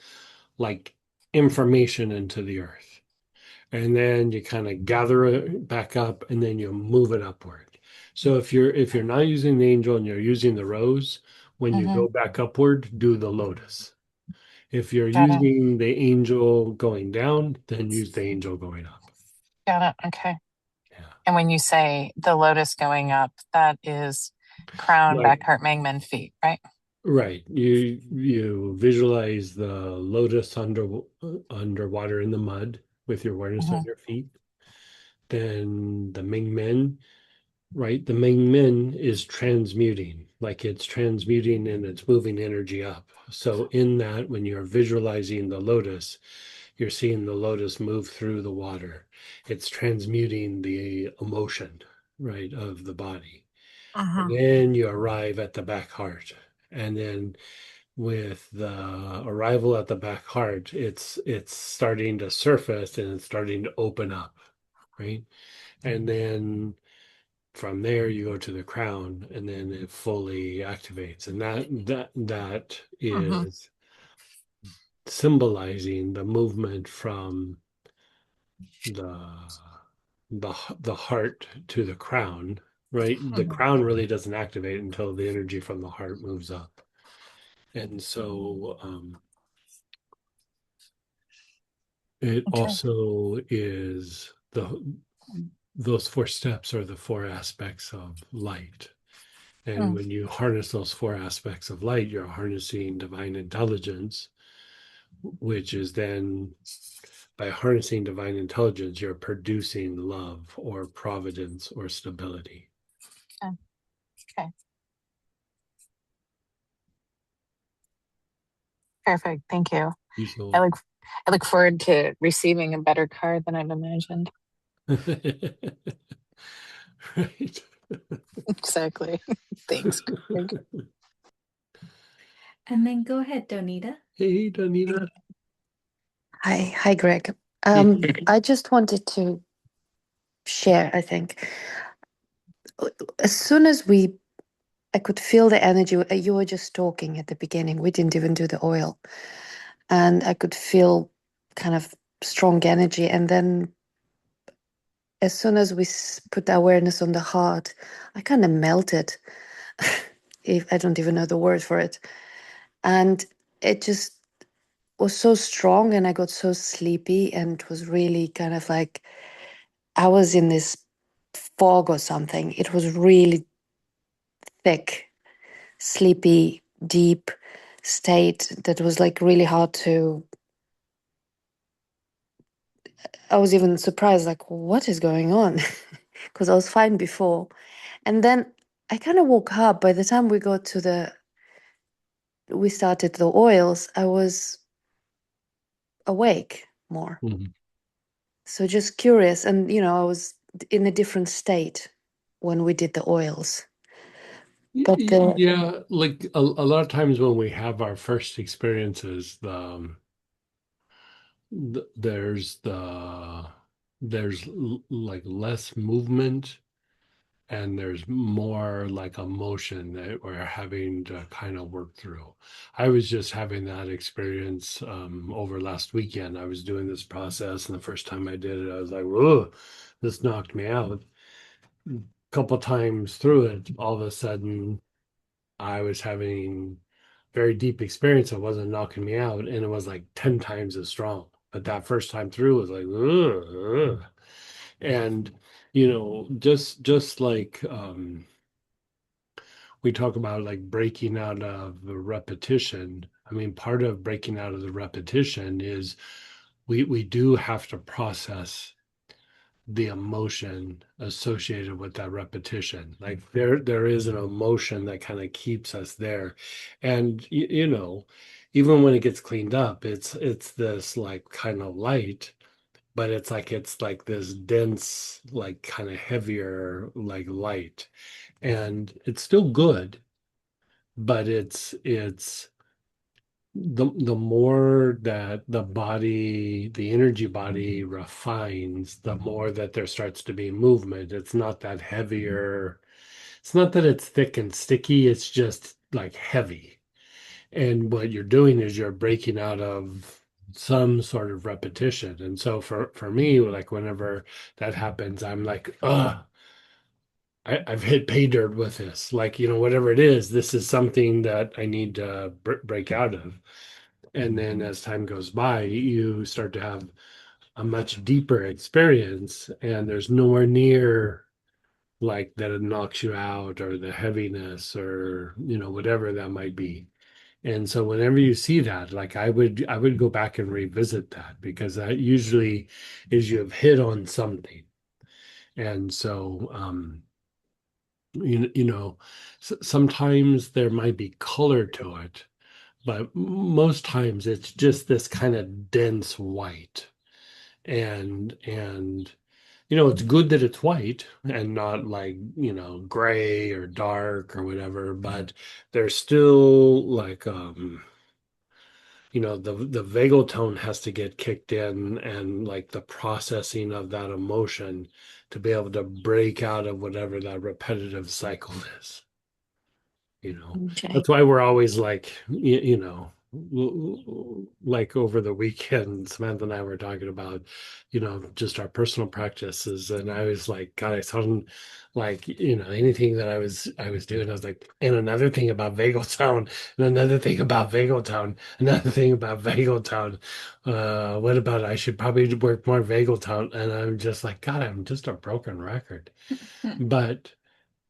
like information into the earth. And then you kind of gather it back up and then you move it upward. So if you're not using the angel and you're using the rose, when you Hmm. go back upward, do the lotus. If you're Got it. using the angel going down, then use the angel going up. Got it. Okay. Yeah. And when you say the lotus going up, that is crown, Like back, heart, main, feet, right? right. You visualize the lotus underwater in the mud with your awareness on Hmm. your feet. Then the Ming Men, right? The Ming Men is transmuting, like it's transmuting and it's moving energy up. So in that, when you're visualizing the lotus, you're seeing the lotus move through the water. It's transmuting the emotion, right, of the body. And Hmm. then you arrive at the back heart. And then with the arrival at the back heart, it's starting to surface and it's starting to open up, right? And then from there you go to the crown and then it fully activates. And that Hmm. is symbolizing the movement from the the heart to the crown, right? The Hmm. crown really doesn't activate until the energy from the heart moves up. And so it Okay. also is those four steps are the four aspects of light. And Mm. when you harness those four aspects of light, you're harnessing divine intelligence, which is then by harnessing divine intelligence, you're producing love or providence or stability. Okay. Okay. Perfect. Thank you. You I so look I look forward to receiving a better card than I've imagined. right. Exactly. Thanks, Greg. And then go ahead, Donita. Hey, Donita. Hi, Greg. Hey. I just wanted to share, I think. As soon as I could feel the energy. You were just talking at the beginning. We didn't even do the oil. And I could feel kind of strong energy. And then as soon as we put the awareness on the heart, I kind of melted. If I don't even know the word for it. And it just was so strong, and I got so sleepy, and it was really kind of like I was in this fog or something. It was really thick, sleepy, deep state that was like really hard to. I was even surprised, like, what is going on? Because I was fine before. And then I kind of woke up. By the time we started the oils, I was awake more. Mhm. So just curious. And, I was in a different state when we did the oils. But Yeah, like a lot of times when we have our first experiences, there's like less movement and there's more like emotion that we're having to kind of work through. I was just having that experience over last weekend. I was doing this process, and the first time I did it, I was like, "Whoa, this knocked me out." A couple times through it, all of a sudden, I was having very deep experience. It wasn't knocking me out, and it was like 10 times as strong. But that first time through was like, ugh, ugh. And just like we talk about like breaking out of the repetition. I mean, part of breaking out of the repetition is we do have to process the emotion associated with that repetition. Like there is an emotion that kind of keeps us there. And even when it gets cleaned up, it's this like kind of light, but it's like this dense, like kind of heavier like light. And it's still good, but it's the more that the energy body refines, the more that there starts to be movement. It's not that heavier. It's not that it's thick and sticky, it's just like heavy. And what you're doing is you're breaking out of some sort of repetition. And so for me, like whenever that happens, I'm like, I've hit pay dirt with this. Like, whatever it is, this is something that I need to break out of. And then as time goes by, you start to have a much deeper experience, and there's nowhere near like that it knocks you out or the heaviness or, whatever that might be. And so whenever you see that, like I would go back and revisit that because that usually is you have hit on something. And so sometimes there might be color to it, but most times it's just this kind of dense white. And it's good that it's white and not like, gray or dark or whatever, but there's still like the vagal tone has to get kicked in, and like the processing of that emotion to be able to break out of whatever that repetitive cycle is. okay. That's why we're always like, like over the weekend, Samantha and I were talking about, just our personal practices. And I was like, God, I sound like, anything that I was doing, I was like, and another thing about vagal tone, and another thing about vagal tone, another thing about vagal tone. What about I should probably work more vagal tone? And I'm just like, God, I'm just a broken record. But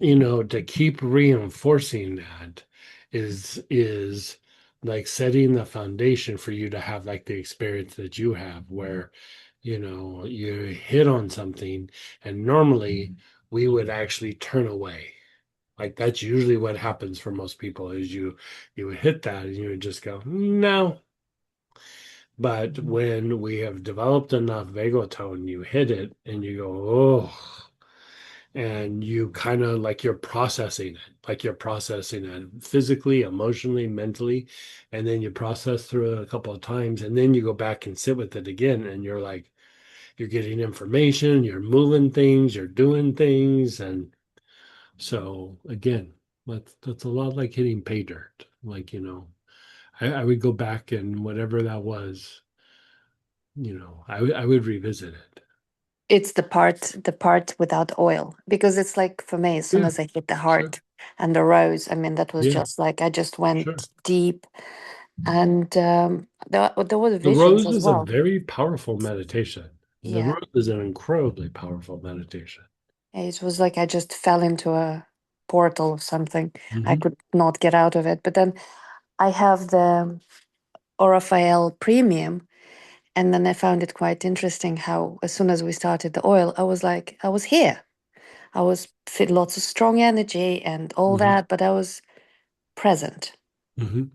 to keep reinforcing that is like setting the foundation for you to have like the experience that you have where you hit on something, and normally we would actually turn away. Like that's usually what happens for most people is you would hit that and you would just go, no, But when we have developed enough vagal tone, you hit it and you go, oh, and you kind of like you're processing it physically, emotionally, mentally, and then you process through it a couple of times, and then you go back and sit with it again, and you're like, you're getting information, you're moving things, you're doing things, and so again, that's a lot like hitting pay dirt. Like, I would go back and whatever that was, I would revisit it. It's the part without oil, because it's like for me, as soon Yeah, as I hit the sure. heart and the rose, I mean, that was Yeah, just like I just sure. went deep, and there were The visions rose as is a well. very powerful meditation. The Yeah, rose is an incredibly powerful meditation. it was like I just fell into a portal of something. I Hmm. could not get out of it. But then I have the Orifiel Premium, and then I found it quite interesting how as soon as we started the oil, I was like, I was here. I was fit lots of strong energy and all Hmm. that, but I was present. Hmm.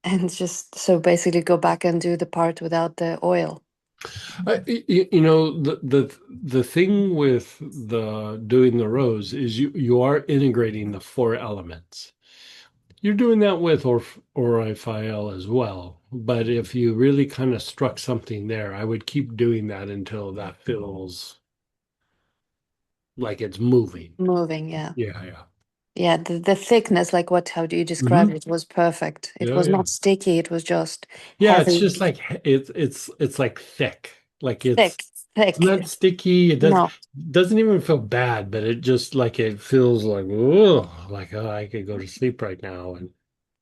And just so basically go back and do the part without the oil. The thing with the doing the rose is you are integrating the four elements. You're doing that with Orifiel as well. But if you really kind of struck something there, I would keep doing that until that feels like it's moving. Moving, yeah. Yeah, yeah. Yeah, the thickness, like how do you describe Hmm. it? It was perfect. It Yeah, was yeah. not sticky, it was just Yeah, it's heavy, just like it's like thick. Like thick, it's not thick. sticky. It No. doesn't even feel bad, but it just like it feels like, oh, like, oh, I could go to sleep right now. And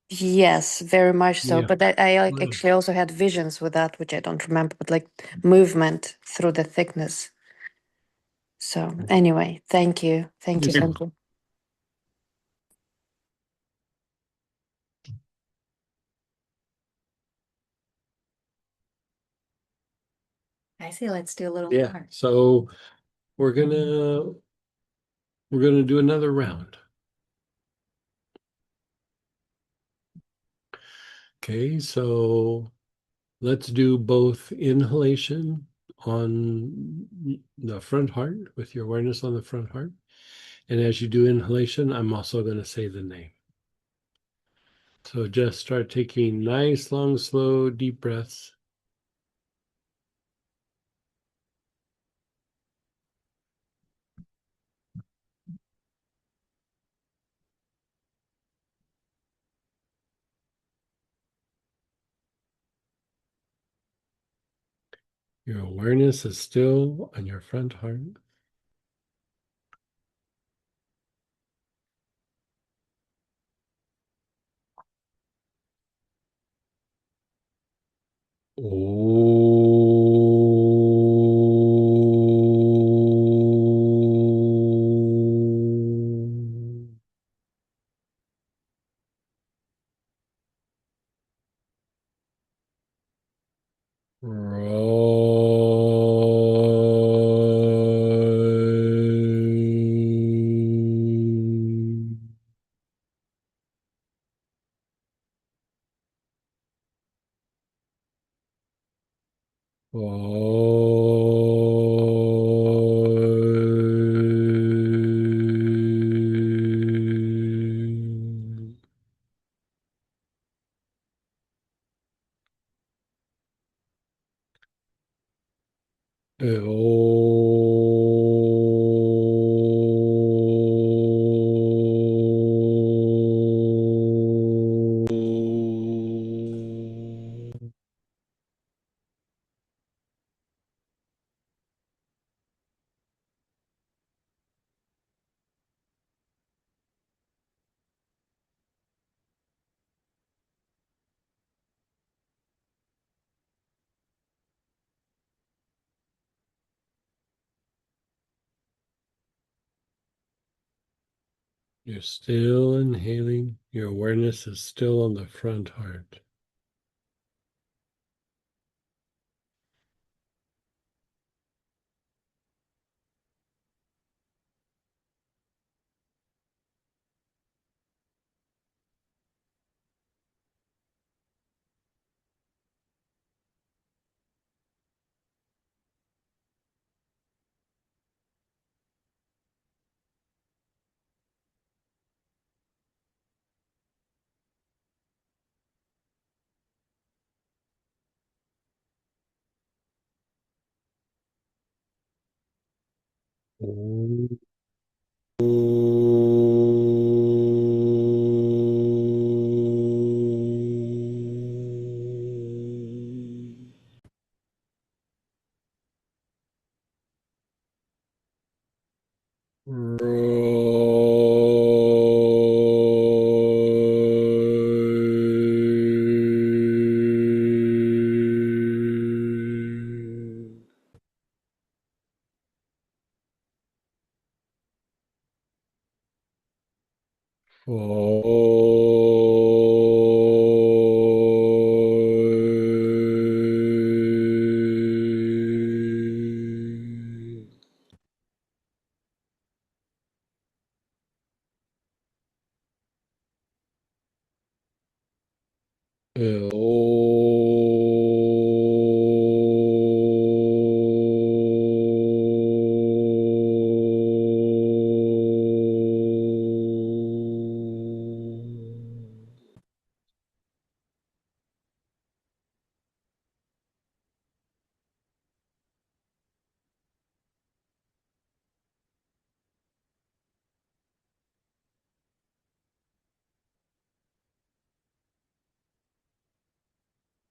Yes, very much so. yeah. But I like Well, actually also had visions with that, which I don't remember, but like movement through the thickness. So anyway, thank you. Thank you, yeah. thank you. I say let's do a little Yeah. more. So we're gonna we're gonna do another round. Okay, so let's do both inhalation on the front heart with your awareness on the front heart. And as you do inhalation, I'm also going to say the name. So just start taking nice, long, slow, deep breaths. Your awareness is still on your front heart. Om. Om. You're still inhaling. Your awareness is still on the front heart.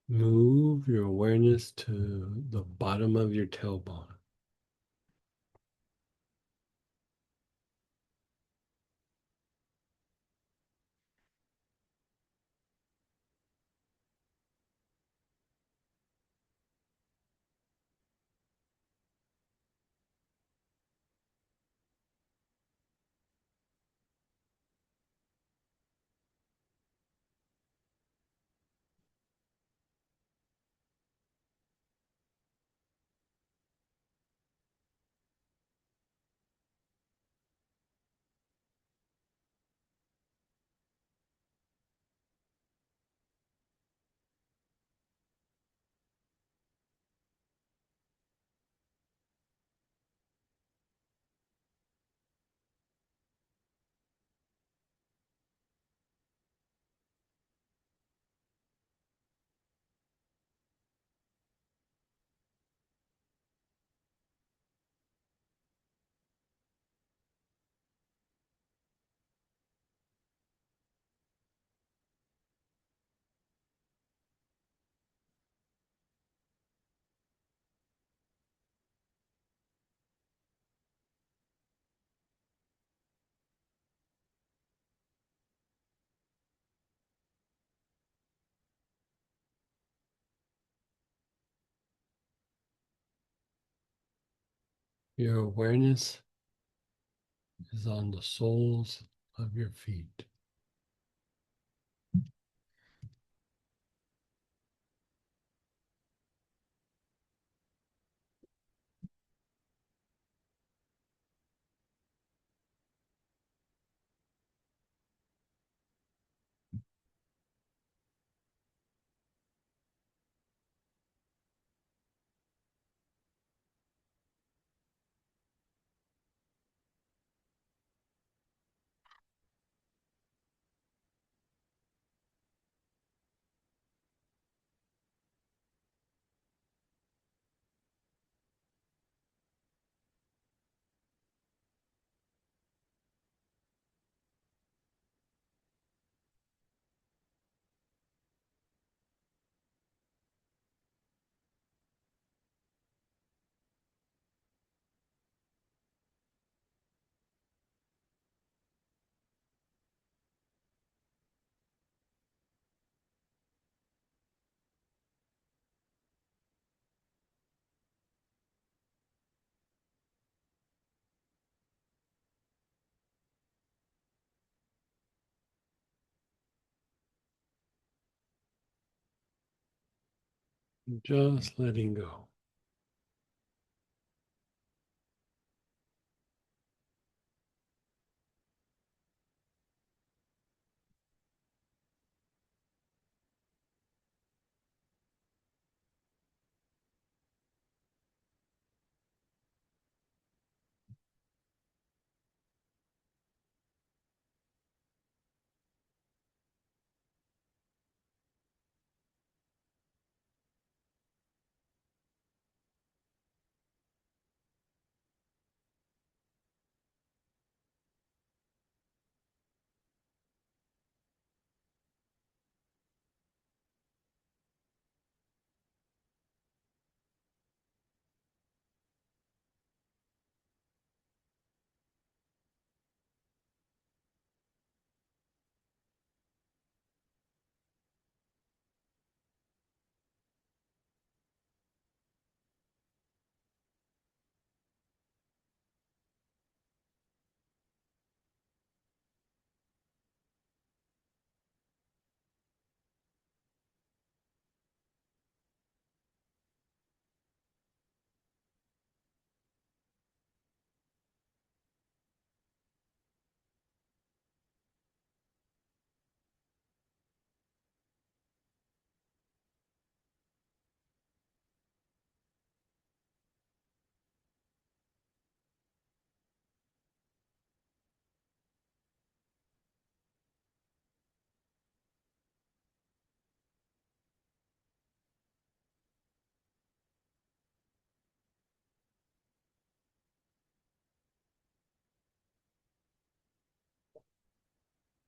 Move your awareness to the bottom of your tailbone. Your awareness is on the soles of your feet. Just letting go.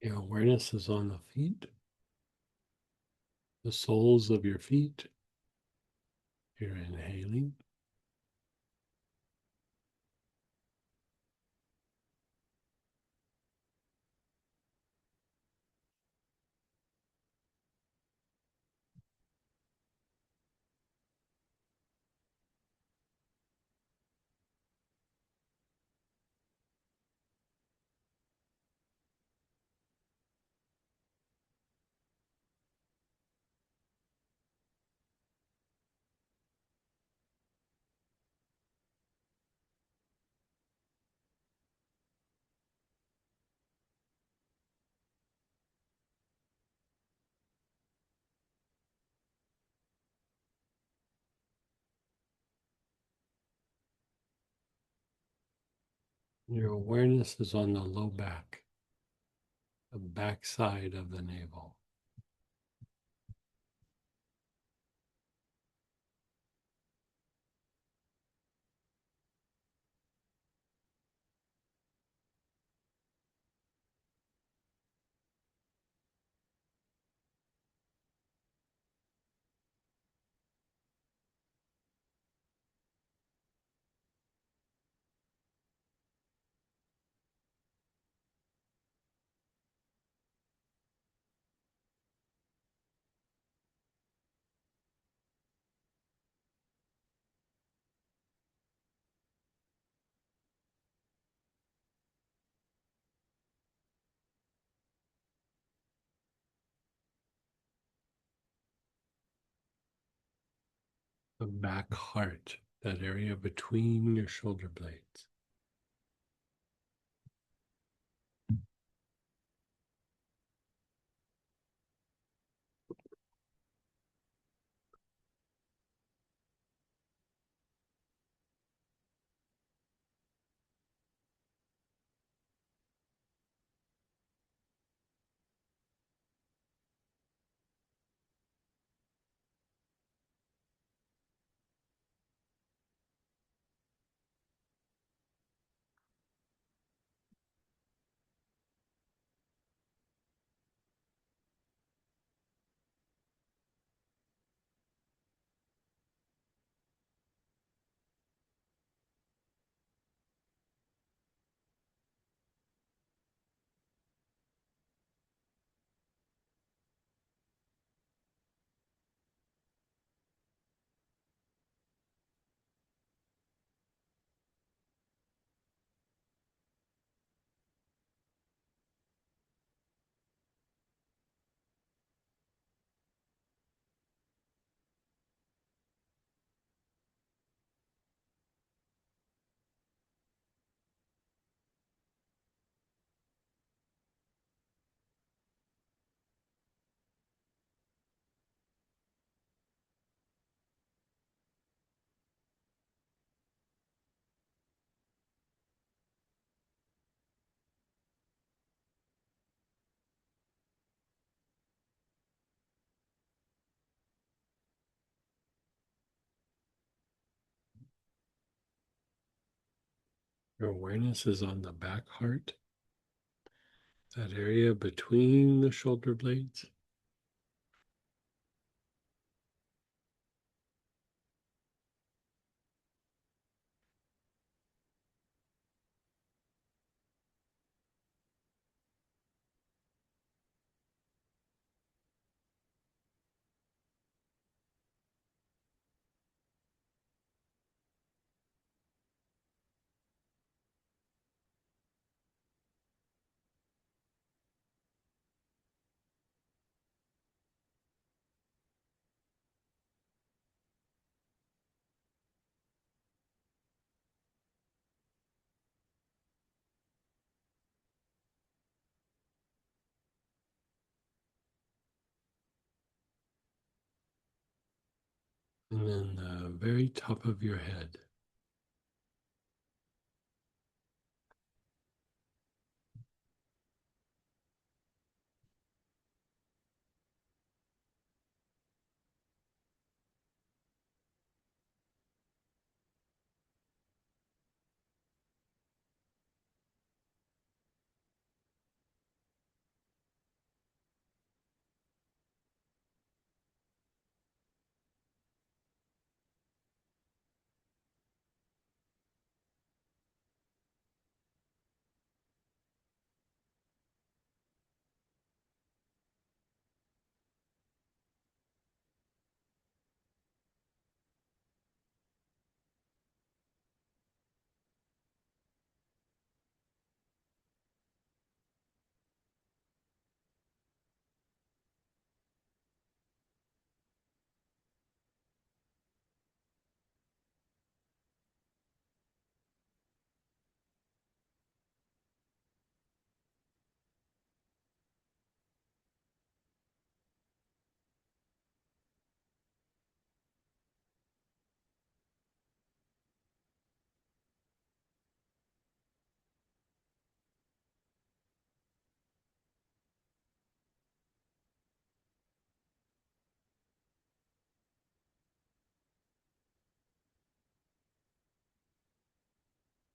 Your awareness is on the feet, the soles of your feet. You're inhaling. Your awareness is on the low back, the back side of the navel. The back heart, that area between your shoulder blades. Your awareness is on the back heart, that area between the shoulder blades. And then the very top of your head.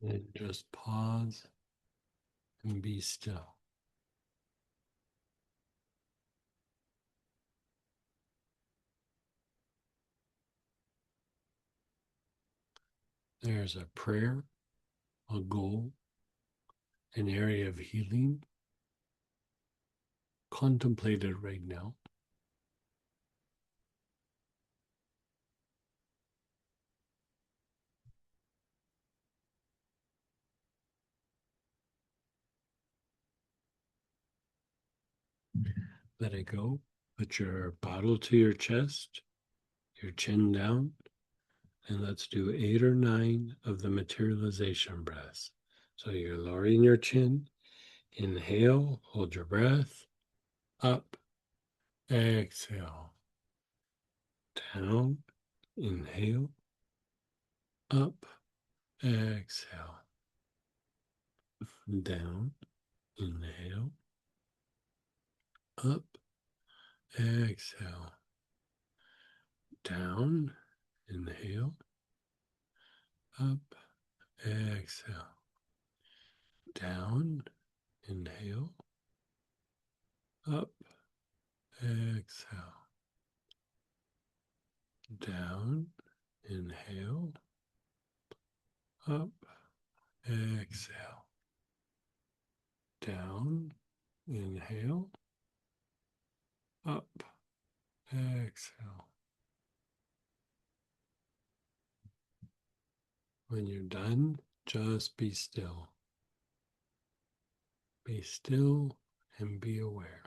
And just pause and be still. There's a prayer, a goal, an area of healing contemplated right now. Let it go. Put your bottle to your chest, your chin down, and let's do 8 or 9 of the materialization breaths. So you're lowering your chin. Inhale, hold your breath. Up, exhale. Down, inhale. Up, exhale. Down, inhale. Up, exhale. Down, inhale. Up, exhale. Down, inhale. Up, exhale. Down, inhale. Up, exhale. Down, inhale. Up, exhale. When you're done, just be still. Be still and be aware.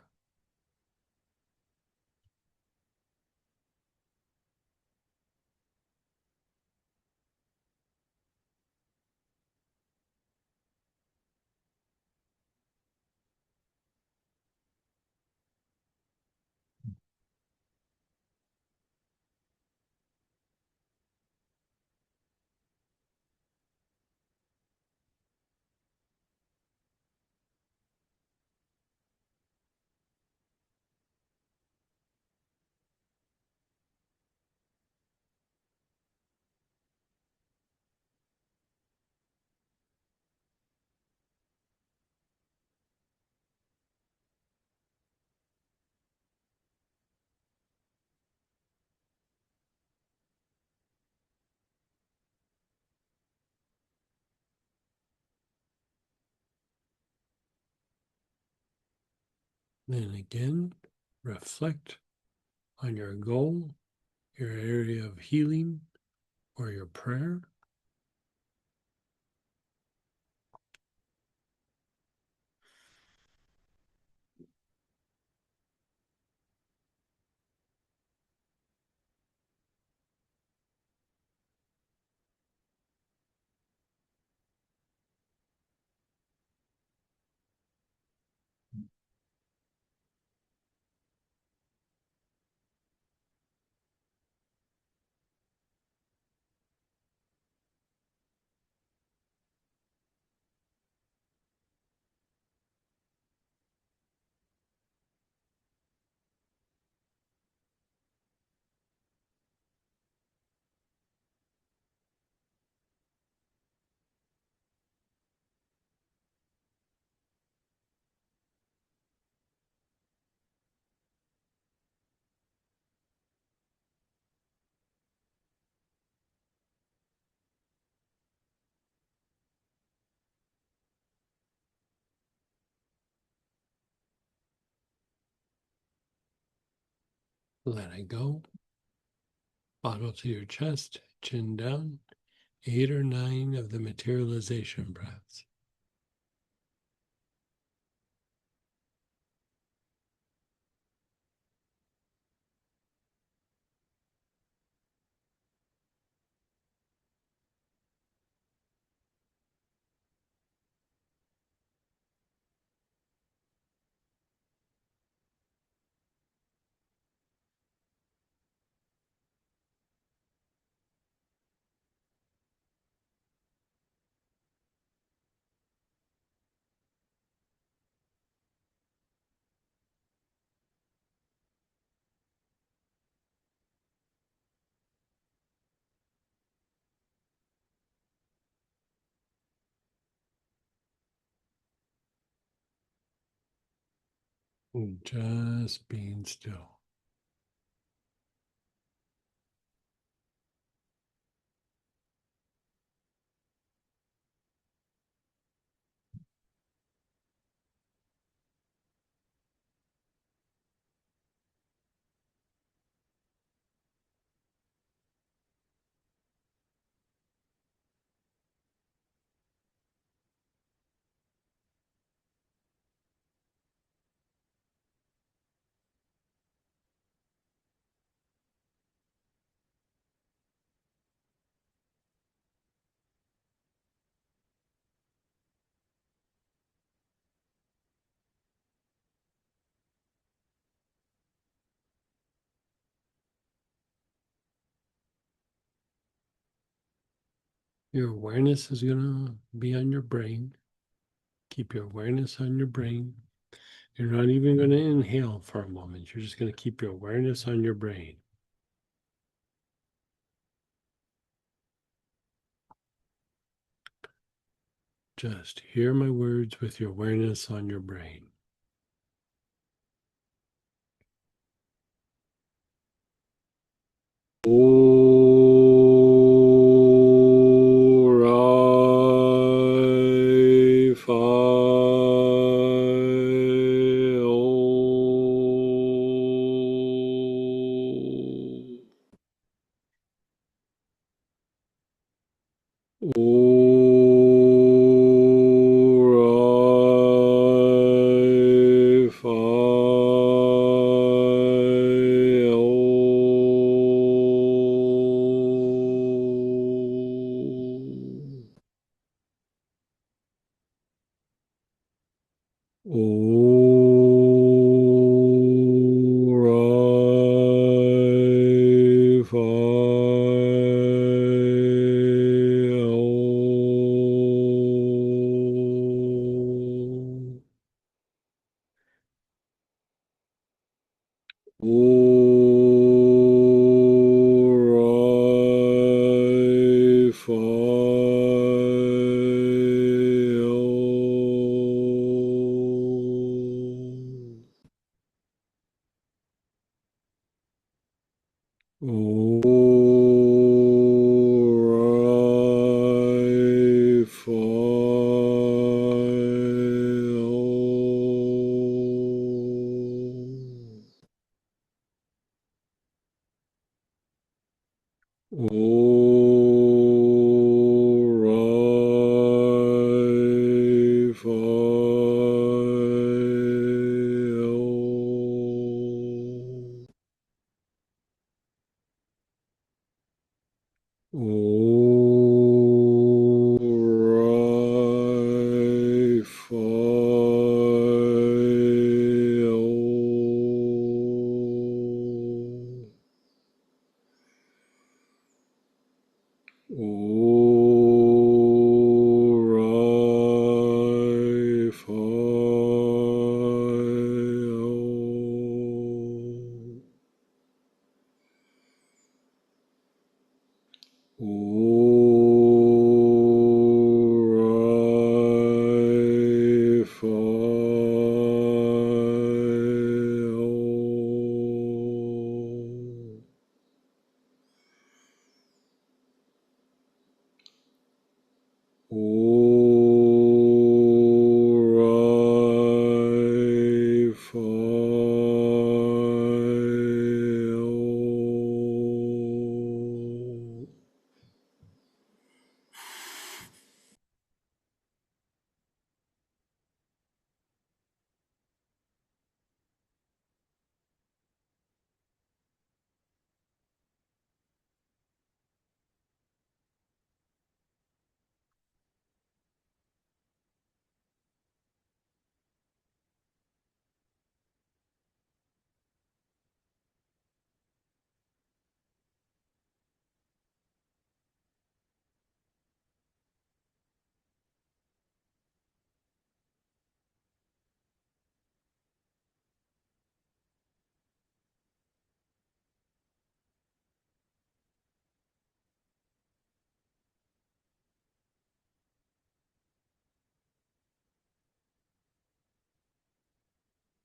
Then again, reflect on your goal, your area of healing, or your prayer. Let it go. Bottle to your chest, chin down. 8 or 9 of the materialization breaths. And just being still. Your awareness is going to be on your brain. Keep your awareness on your brain. You're not even going to inhale for a moment. You're just going to keep your awareness on your brain. Just hear my words with your awareness on your brain.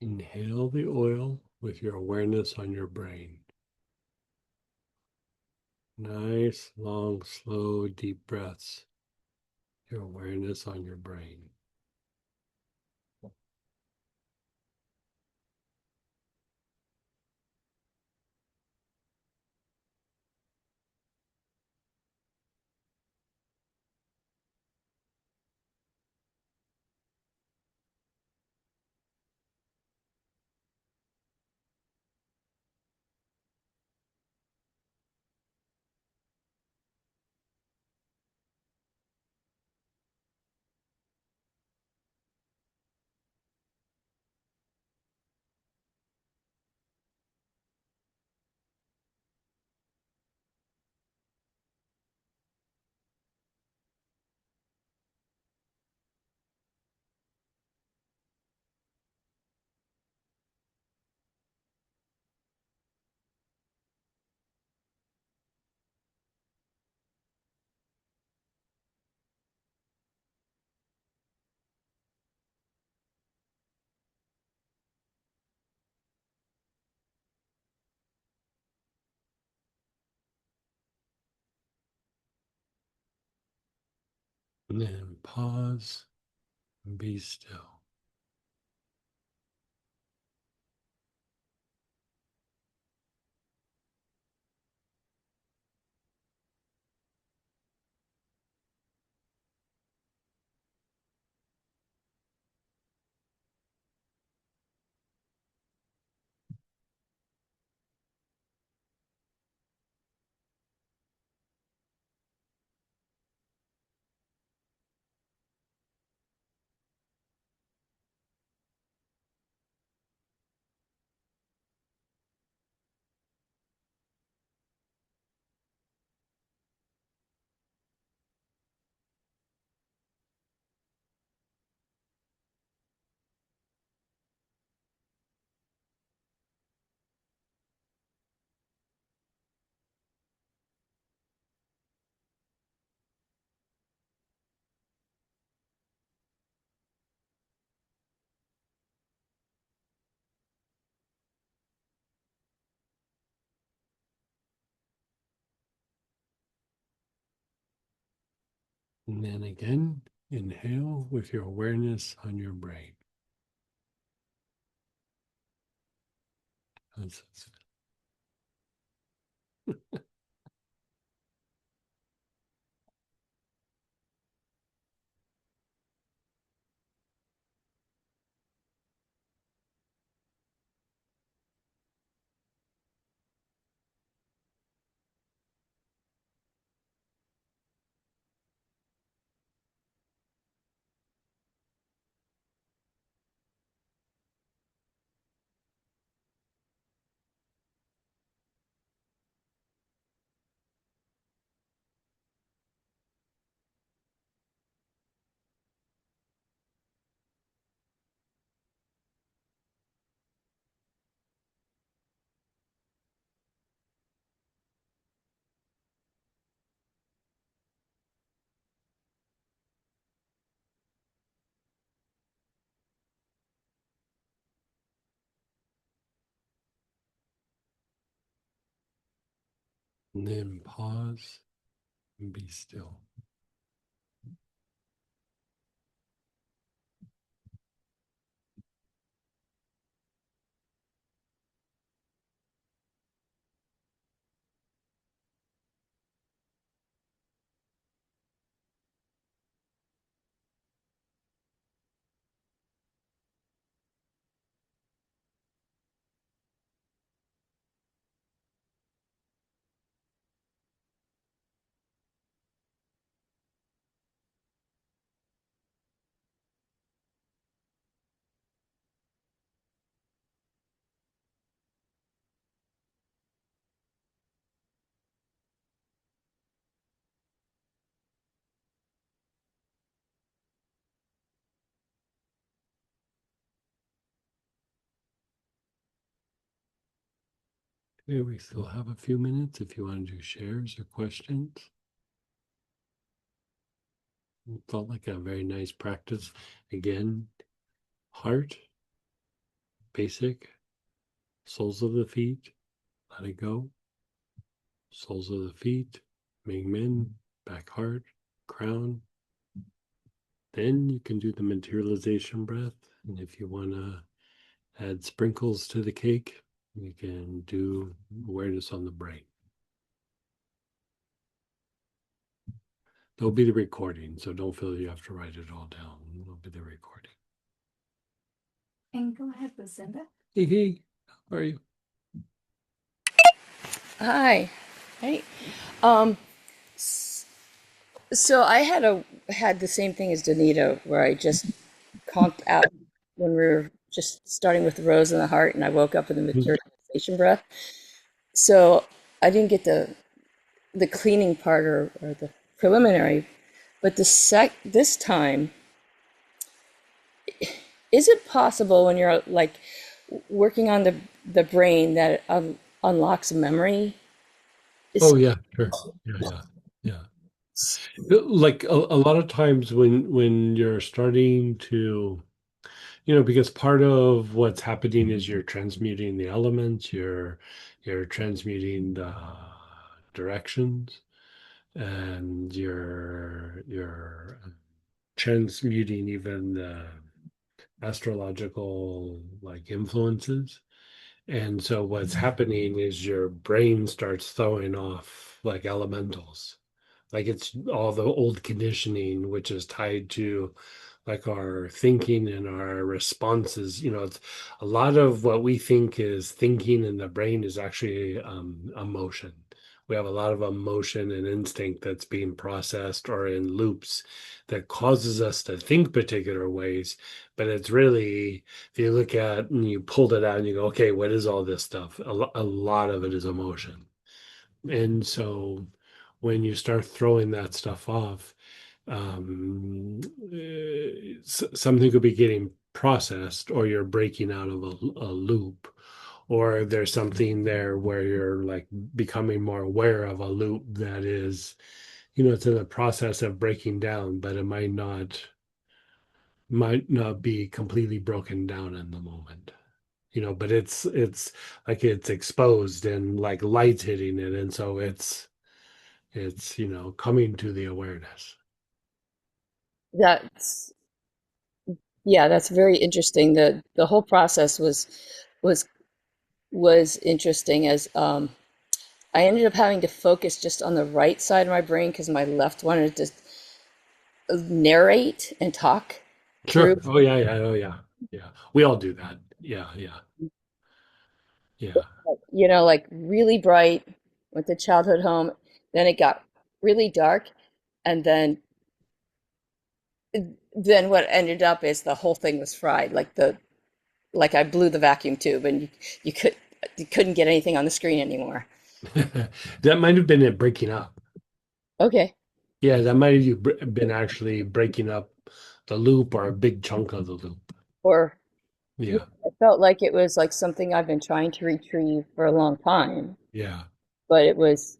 Inhale the oil with your awareness on your brain. Nice, long, slow, deep breaths. Your awareness on your brain. And then pause and be still. And then again, inhale with your awareness on your brain. That's- And then pause and be still. Okay, we still have a few minutes if you want to do shares or questions. It felt like a very nice practice. Again, heart, basic. Soles of the feet, let it go. Soles of the feet, Ming Min, back heart, crown. Then you can do the materialization breath. And if you want to add sprinkles to the cake, you can do awareness on the brain. There'll be the recording, so don't feel you have to write it all down. There'll be the recording. And go ahead, Lucinda. Hey, how are you? Hi. Hey. Um, so I had the same thing as Danita, where I just conked out when we were just starting with the rose in the heart, and I woke up with the materialization breath. So I didn't get the cleaning part or the preliminary, but this time, is it possible when you're like working on the brain that it unlocks memory? Oh yeah, sure. Yeah. Like a lot of times when you're starting to, because part of what's happening is you're transmuting the elements, you're transmuting the directions, and you're transmuting even the astrological like influences. And so what's happening is your brain starts throwing off like elementals. Like it's all the old conditioning, which is tied to like our thinking and our responses. It's a lot of what we think is thinking in the brain is actually emotion. We have a lot of emotion and instinct that's being processed or in loops that causes us to think particular ways. But it's really, if you look at and you pulled it out and you go, okay, what is all this stuff? A lot of it is emotion. And so when you start throwing that stuff off, something could be getting processed, or you're breaking out of a loop, or there's something there where you're like becoming more aware of a loop that is, it's in the process of breaking down, but it might not be completely broken down in the moment. But it's like it's exposed and like light's hitting it, and so it's coming to the awareness. That's Yeah, that's very interesting. The whole process was was interesting as I ended up having to focus just on the right side of my brain because my left wanted to narrate and talk through. Sure. Oh yeah, yeah, oh yeah. We all do that. Yeah. Like really bright, went to childhood home, then it got really dark, and then what ended up is the whole thing was fried. Like I blew the vacuum tube, and you could you couldn't get anything on the screen anymore. That might have been it breaking up. Okay. Yeah, that might have been actually breaking up the loop or a big chunk of the loop. Or yeah, Yeah. I felt like it was like something I've been trying to retrieve for a long time, Yeah. but it was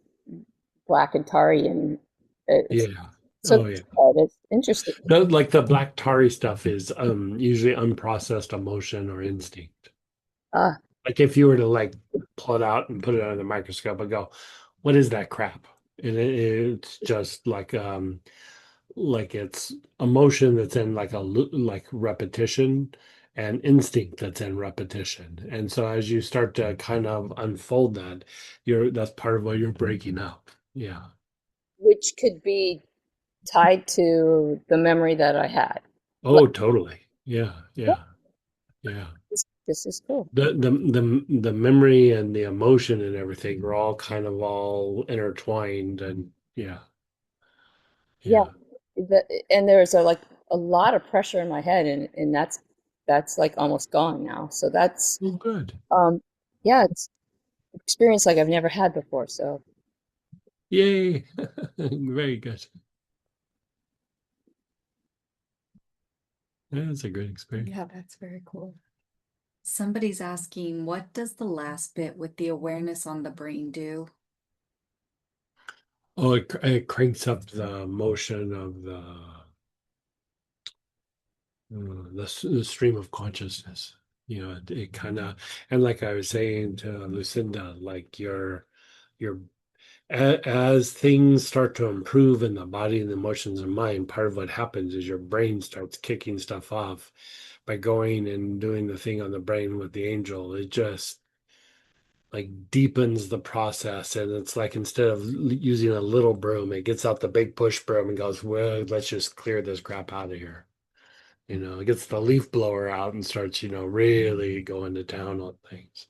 black and tarry, and it's Yeah. so Oh yeah. it's interesting. Like the black tarry stuff is usually unprocessed emotion or instinct. Ah, Like if you were to like pull it out and put it under the microscope and go, what is that crap? And it's just like it's emotion that's in like like repetition, and instinct that's in repetition. And so as you start to kind of unfold that, that's part of what you're breaking up. Yeah. which could be tied to the memory that I had. Like, Oh, totally. Yeah. this is cool. The memory and the emotion and everything are all kind of all intertwined, and yeah. Yeah, Yeah. and there's a lot of pressure in my head, and that's like almost gone now. So that's Oh, good. um yeah, it's experience like I've never had before. So Yay. Very good. That's a good experience. Yeah, that's very cool. Somebody's asking, what does the last bit with the awareness on the brain do? Oh, it cranks up the motion of the stream of consciousness. It kind of, and like I was saying to Lucinda, like your as things start to improve in the body and the emotions and mind, part of what happens is your brain starts kicking stuff off by going and doing the thing on the brain with the angel. It just like deepens the process, and it's like instead of using a little broom, it gets out the big push broom and goes, well, let's just clear this crap out of here. It gets the leaf blower out and starts, really going to town on things.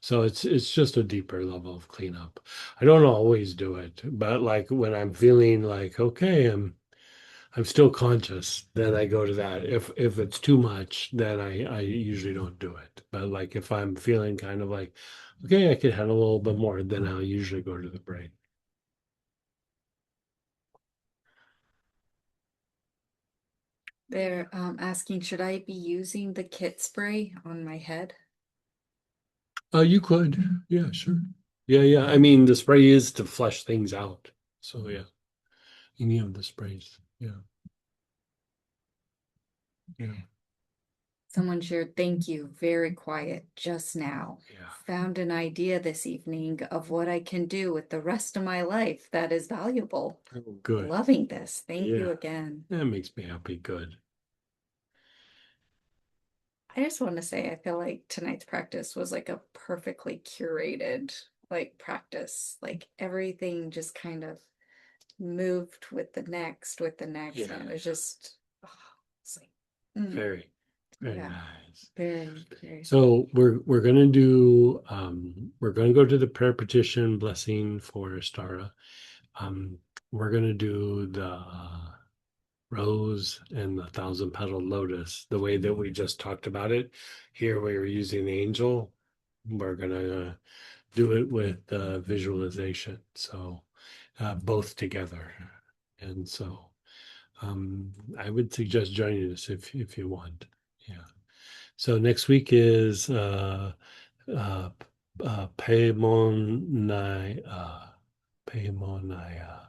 So it's just a deeper level of cleanup. I don't always do it, but like when I'm feeling like, okay, I'm still conscious, then I go to that. If it's too much, then I usually don't do it. But like if I'm feeling kind of like, okay, I could handle a little bit more, then I'll usually go to the brain. They're asking, should I be using the kit spray on my head? You could, yeah, sure. Yeah, yeah. I mean, the spray is to flush things out. So yeah, any of the sprays. Yeah, yeah, Someone shared, thank you, very quiet just now. yeah. Found an idea this evening of what I can do with the rest of my life that is valuable. Oh, good. Loving this. Thank you Yeah. again. That makes me happy. Good. I just want to say I feel like tonight's practice was like a perfectly curated practice. Like everything just kind of moved with the next, and Yeah. it was just it's like Very, very yeah, nice. very, very So we're gonna do we're gonna go to the prayer petition blessing for Stara. We're gonna do the rose and the thousand petal lotus the way that we just talked about it. Here we were using the angel. We're gonna do it with visualization. So both together. And so I would suggest joining us if you want. Yeah. So next week is uh, Paimonia.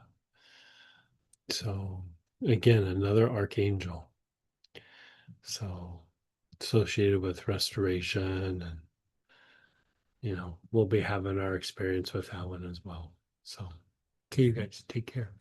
So again, another archangel. So associated with restoration, and we'll be having our experience with that one as well. So okay, you guys take care.